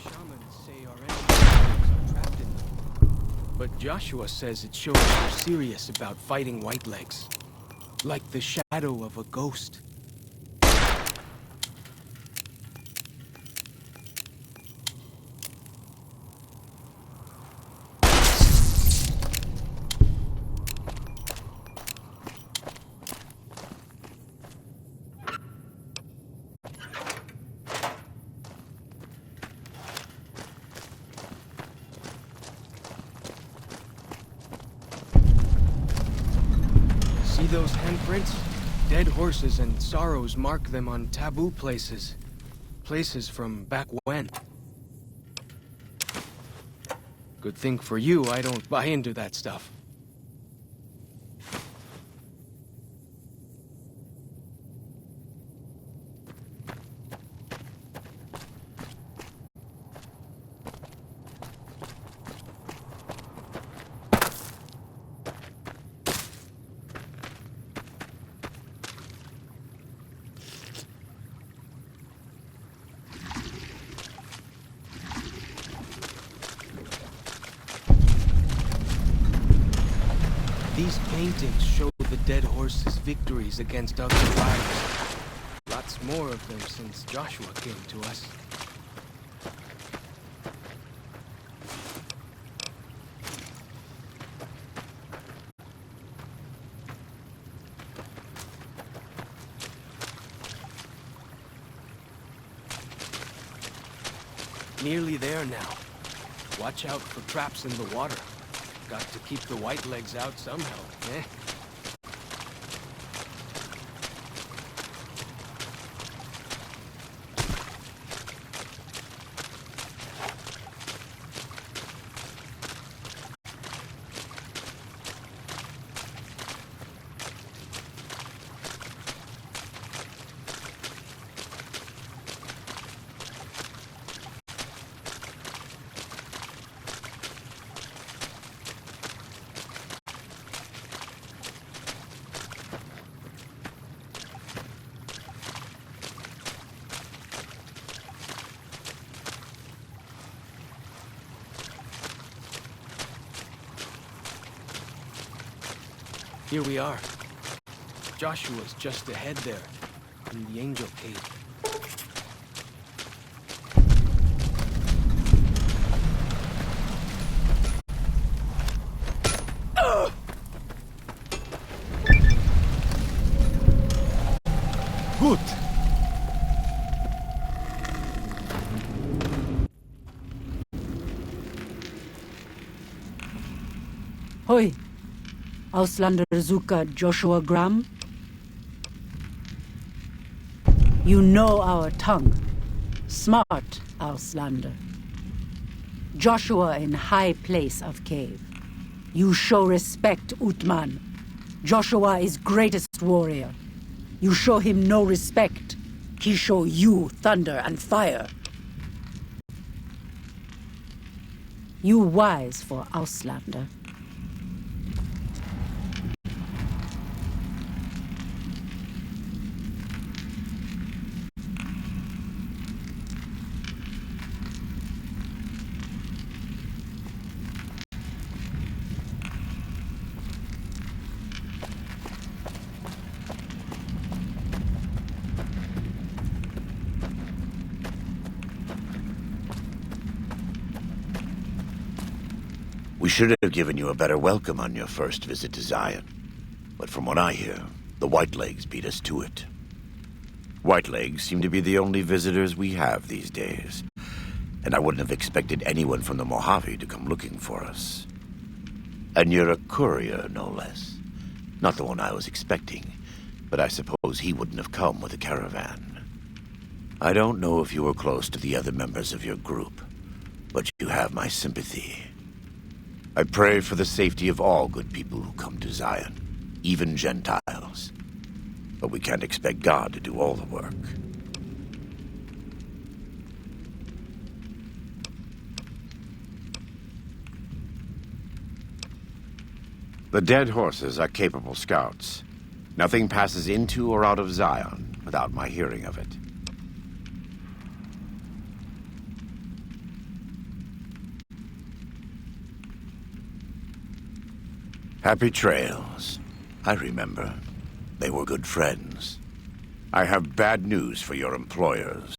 Shamans say our enemies are trapped in them. But Joshua says it shows you're serious about fighting Whitelegs. Like the shadow of a ghost. See those handprints? Dead horses and sorrows mark them on taboo places. Places from back when. Good thing for you, I don't buy into that stuff. These paintings show the dead horses' victories against other tribes. Lots more of them since Joshua came to us. Nearly there now. Watch out for traps in the water. Got to keep the Whitelegs out somehow, eh? Here we are. Joshua's just ahead there, in the Angel Cave. Gut. Hoi. Auslander Zuka Joshua Graham? You know our tongue. Smart, Auslander. Joshua in high place of cave. You show respect, Utman. Joshua is greatest warrior. You show him no respect. He show you thunder and fire. You wise for Auslander. We should have given you a better welcome on your first visit to Zion. But from what I hear, the Whitelegs beat us to it. Whitelegs seem to be the only visitors we have these days. And I wouldn't have expected anyone from the Mojave to come looking for us. And you're a courier, no less. Not the one I was expecting, but I suppose he wouldn't have come with a caravan. I don't know if you were close to the other members of your group, but you have my sympathy. I pray for the safety of all good people who come to Zion, even Gentiles. But we can't expect God to do all the work. The dead horses are capable scouts. Nothing passes into or out of Zion without my hearing of it. Happy trails. I remember. They were good friends. I have bad news for your employers.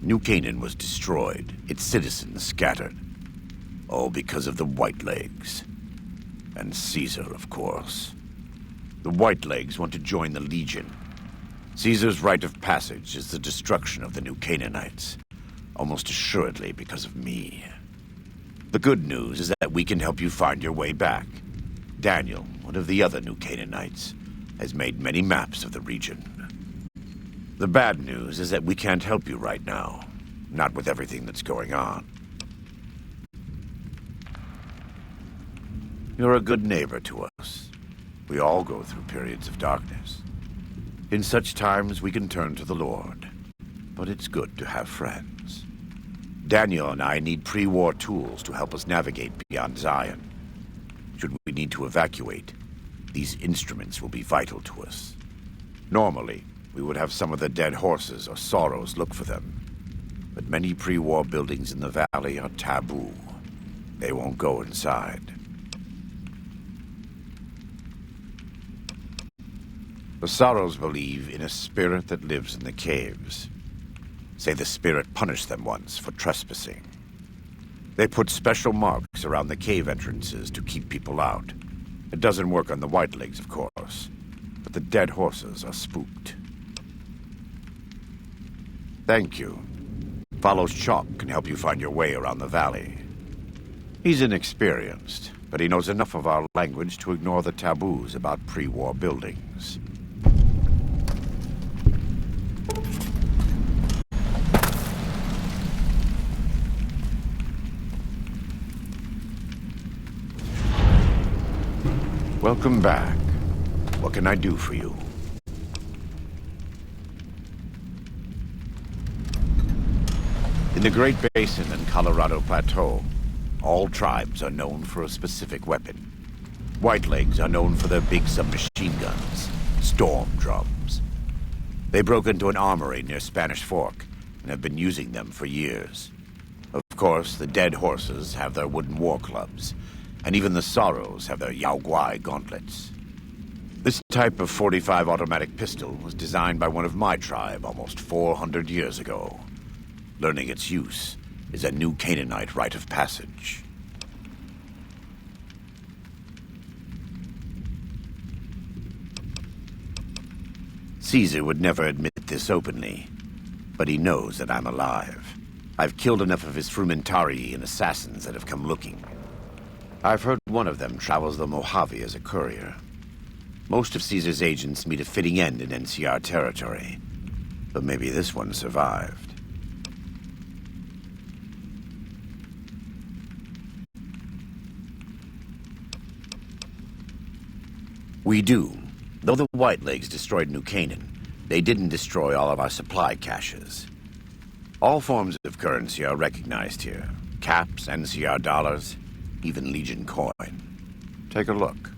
New Canaan was destroyed, its citizens scattered. All because of the Whitelegs. And Caesar, of course. The Whitelegs want to join the Legion. Caesar's rite of passage is the destruction of the New Canaanites. Almost assuredly because of me. The good news is that we can help you find your way back. Daniel, one of the other New Canaanites, has made many maps of the region. The bad news is that we can't help you right now. Not with everything that's going on. You're a good neighbor to us. We all go through periods of darkness. In such times, we can turn to the Lord. But it's good to have friends. Daniel and I need pre-war tools to help us navigate beyond Zion. Should we need to evacuate, these instruments will be vital to us. Normally, we would have some of the dead horses or sorrows look for them. But many pre-war buildings in the valley are taboo. They won't go inside. The Sorrows believe in a spirit that lives in the caves. Say the spirit punished them once for trespassing. They put special marks around the cave entrances to keep people out. It doesn't work on the Whitelegs, of course, but the dead horses are spooked. Thank you. Follows Chalk can help you find your way around the valley. He's inexperienced, but he knows enough of our language to ignore the taboos about pre-war buildings. Welcome back. What can I do for you? In the Great Basin and Colorado Plateau, all tribes are known for a specific weapon. Whitelegs are known for their big submachine guns, storm drums. They broke into an armory near Spanish Fork and have been using them for years. Of course, the dead horses have their wooden war clubs, and even the Sorrows have their Yao Guai gauntlets. This type of .45 automatic pistol was designed by one of my tribe almost 400 years ago. Learning its use is a New Canaanite rite of passage. Caesar would never admit this openly, but he knows that I'm alive. I've killed enough of his Frumentari and assassins that have come looking. I've heard one of them travels the Mojave as a courier. Most of Caesar's agents meet a fitting end in NCR territory, but maybe this one survived. We do. Though the Whitelegs destroyed New Canaan, they didn't destroy all of our supply caches. All forms of currency are recognized here. Caps, NCR dollars, even Legion coin. Take a look.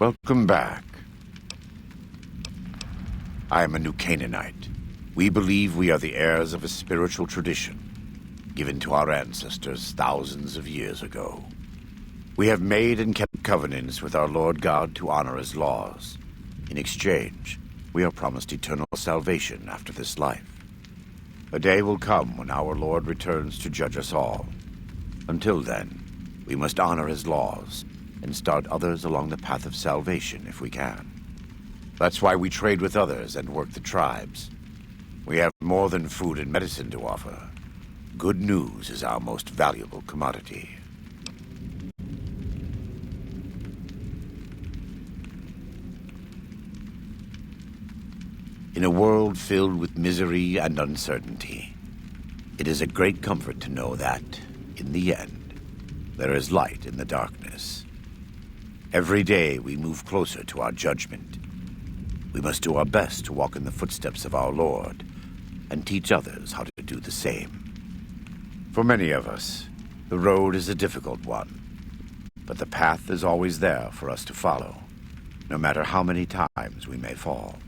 Welcome back. I am a New Canaanite. We believe we are the heirs of a spiritual tradition given to our ancestors thousands of years ago. We have made and kept covenants with our Lord God to honor his laws. In exchange, we are promised eternal salvation after this life. A day will come when our Lord returns to judge us all. Until then, we must honor his laws and start others along the path of salvation if we can. That's why we trade with others and work the tribes. We have more than food and medicine to offer. Good news is our most valuable commodity. In a world filled with misery and uncertainty, it is a great comfort to know that, in the end, there is light in the darkness. Every day we move closer to our judgment. We must do our best to walk in the footsteps of our Lord and teach others how to do the same. For many of us, the road is a difficult one, but the path is always there for us to follow, no matter how many times we may fall.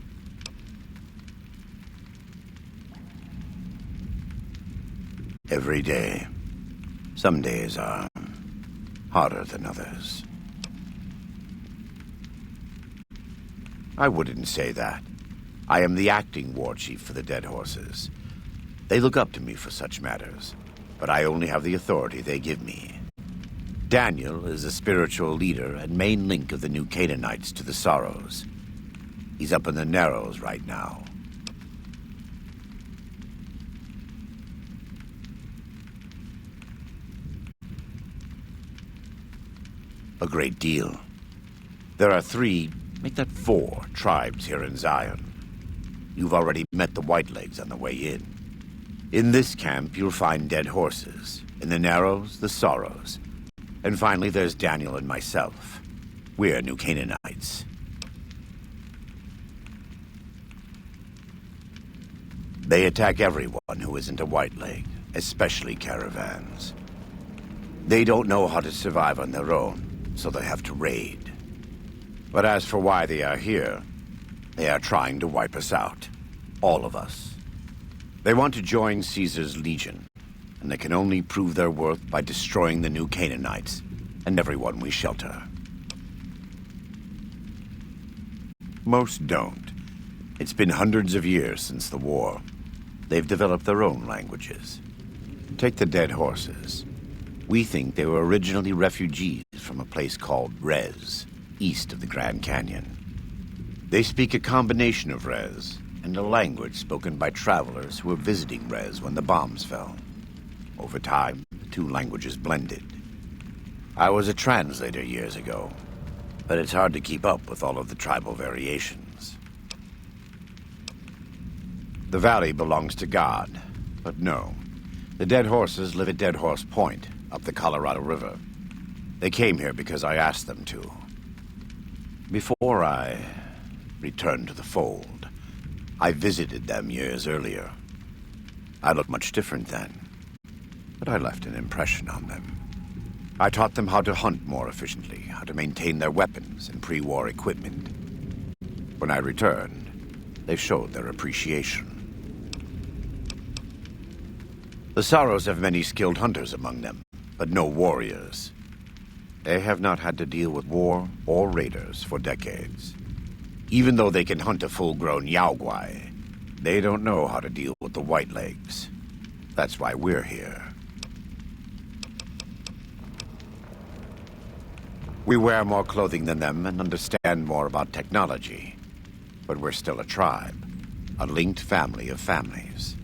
Every day. Some days are harder than others. I wouldn't say that. I am the acting war chief for the Dead Horses. They look up to me for such matters, but I only have the authority they give me. Daniel is a spiritual leader and main link of the New Canaanites to the Sorrows. He's up in the Narrows right now. A great deal. There are 3, make that 4, tribes here in Zion. You've already met the Whitelegs on the way in. In this camp, you'll find Dead Horses. In the Narrows, the Sorrows. And finally, there's Daniel and myself. We're New Canaanites. They attack everyone who isn't a Whiteleg, especially caravans. They don't know how to survive on their own, so they have to raid. But as for why they are here, they are trying to wipe us out. All of us. They want to join Caesar's legion, and they can only prove their worth by destroying the New Canaanites and everyone we shelter. Most don't. It's been hundreds of years since the war. They've developed their own languages. Take the Dead Horses. We think they were originally refugees from a place called Rez, east of the Grand Canyon. They speak a combination of Rez and a language spoken by travelers who were visiting Rez when the bombs fell. Over time, the 2 languages blended. I was a translator years ago, but it's hard to keep up with all of the tribal variations. The valley belongs to God, but no. The Dead Horses live at Dead Horse Point, up the Colorado River. They came here because I asked them to. Before I returned to the fold, I visited them years earlier. I looked much different then, but I left an impression on them. I taught them how to hunt more efficiently, how to maintain their weapons and pre-war equipment. When I returned, they showed their appreciation. The Sorrows have many skilled hunters among them, but no warriors. They have not had to deal with war or raiders for decades. Even though they can hunt a full-grown Yaoguai, they don't know how to deal with the Whitelegs. That's why we're here. We wear more clothing than them and understand more about technology. But we're still a tribe, a linked family of families.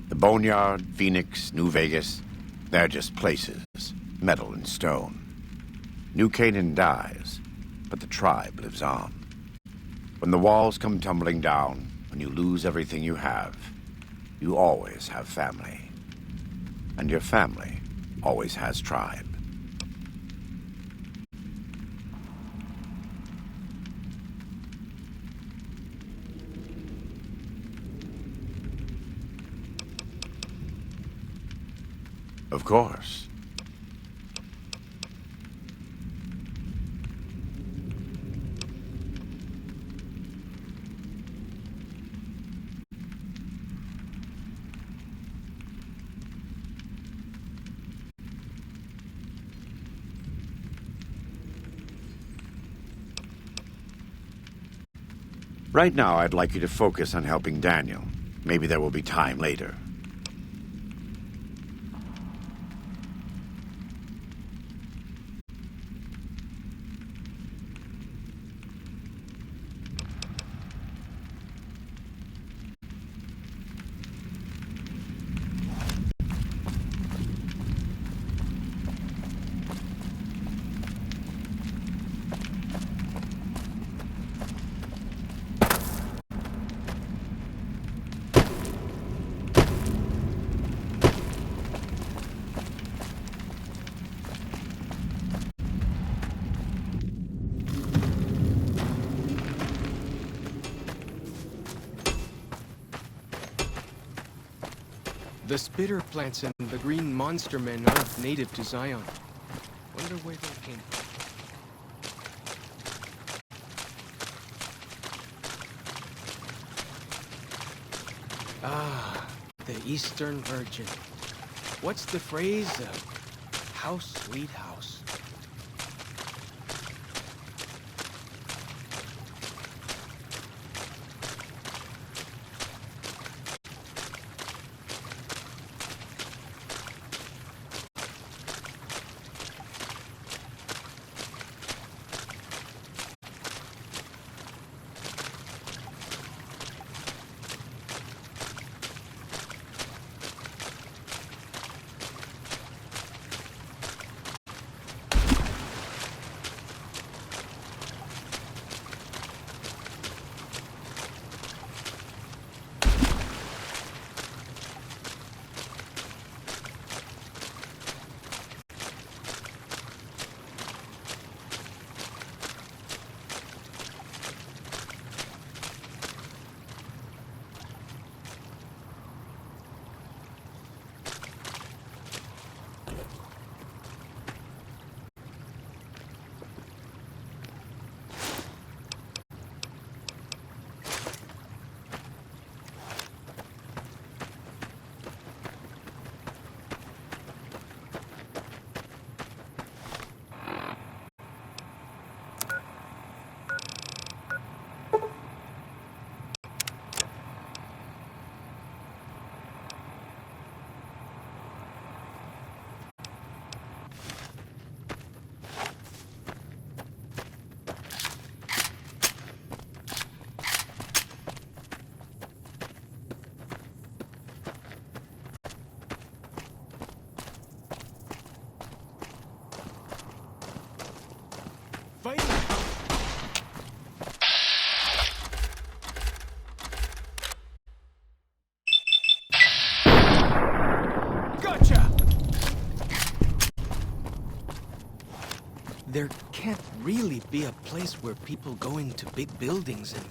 The Boneyard, Phoenix, New Vegas, they're just places, metal and stone. New Canaan dies, but the tribe lives on. When the walls come tumbling down, when you lose everything you always have family. And your family always has tribe. Of course. Right now, I'd like you to focus on helping Daniel. Maybe there will be time later. The spitter plants and the green monster men aren't native to Zion. Wonder where they came from. Ah, the Eastern Virgin. What's the phrase? House, sweet house. Gotcha! There can't really be a place where people go into big buildings and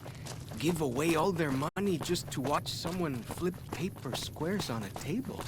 give away all their money just to watch someone flip paper squares on a table.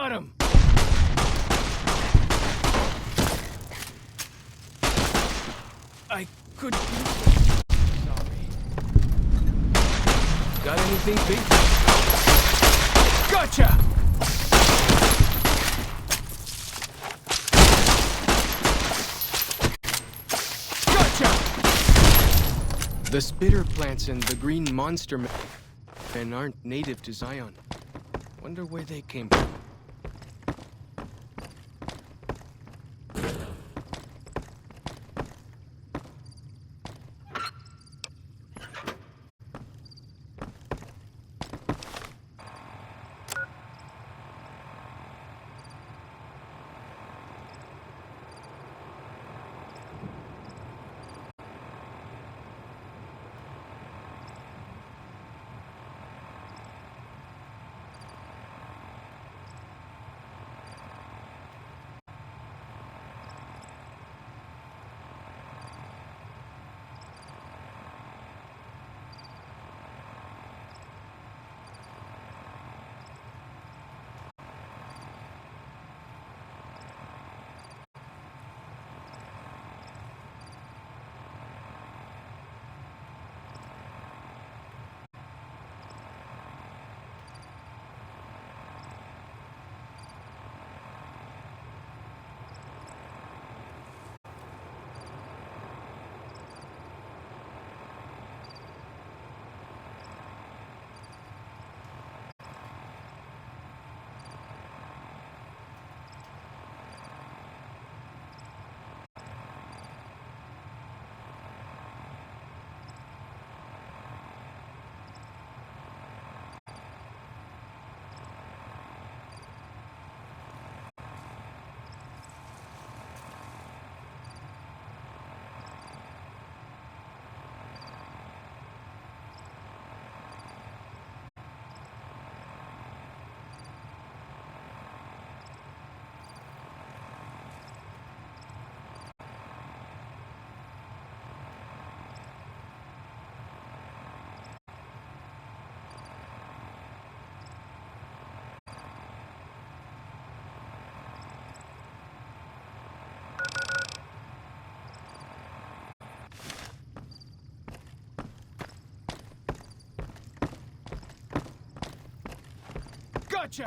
Got him! I could use it. Sorry. Got anything big? Gotcha! The spitter plants and the green monster men aren't native to Zion. Wonder where they came from. Gotcha!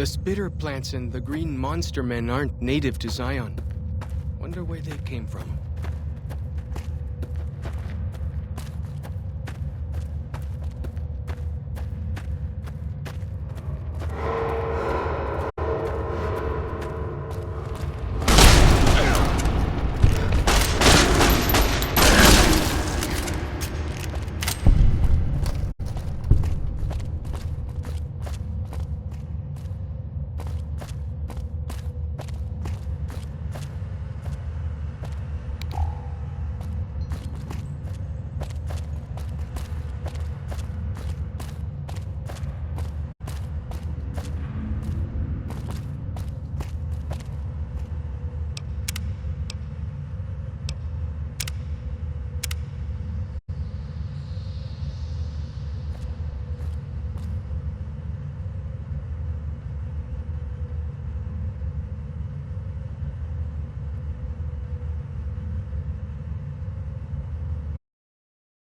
The spitter plants and the green monster men aren't native to Zion. Wonder where they came from.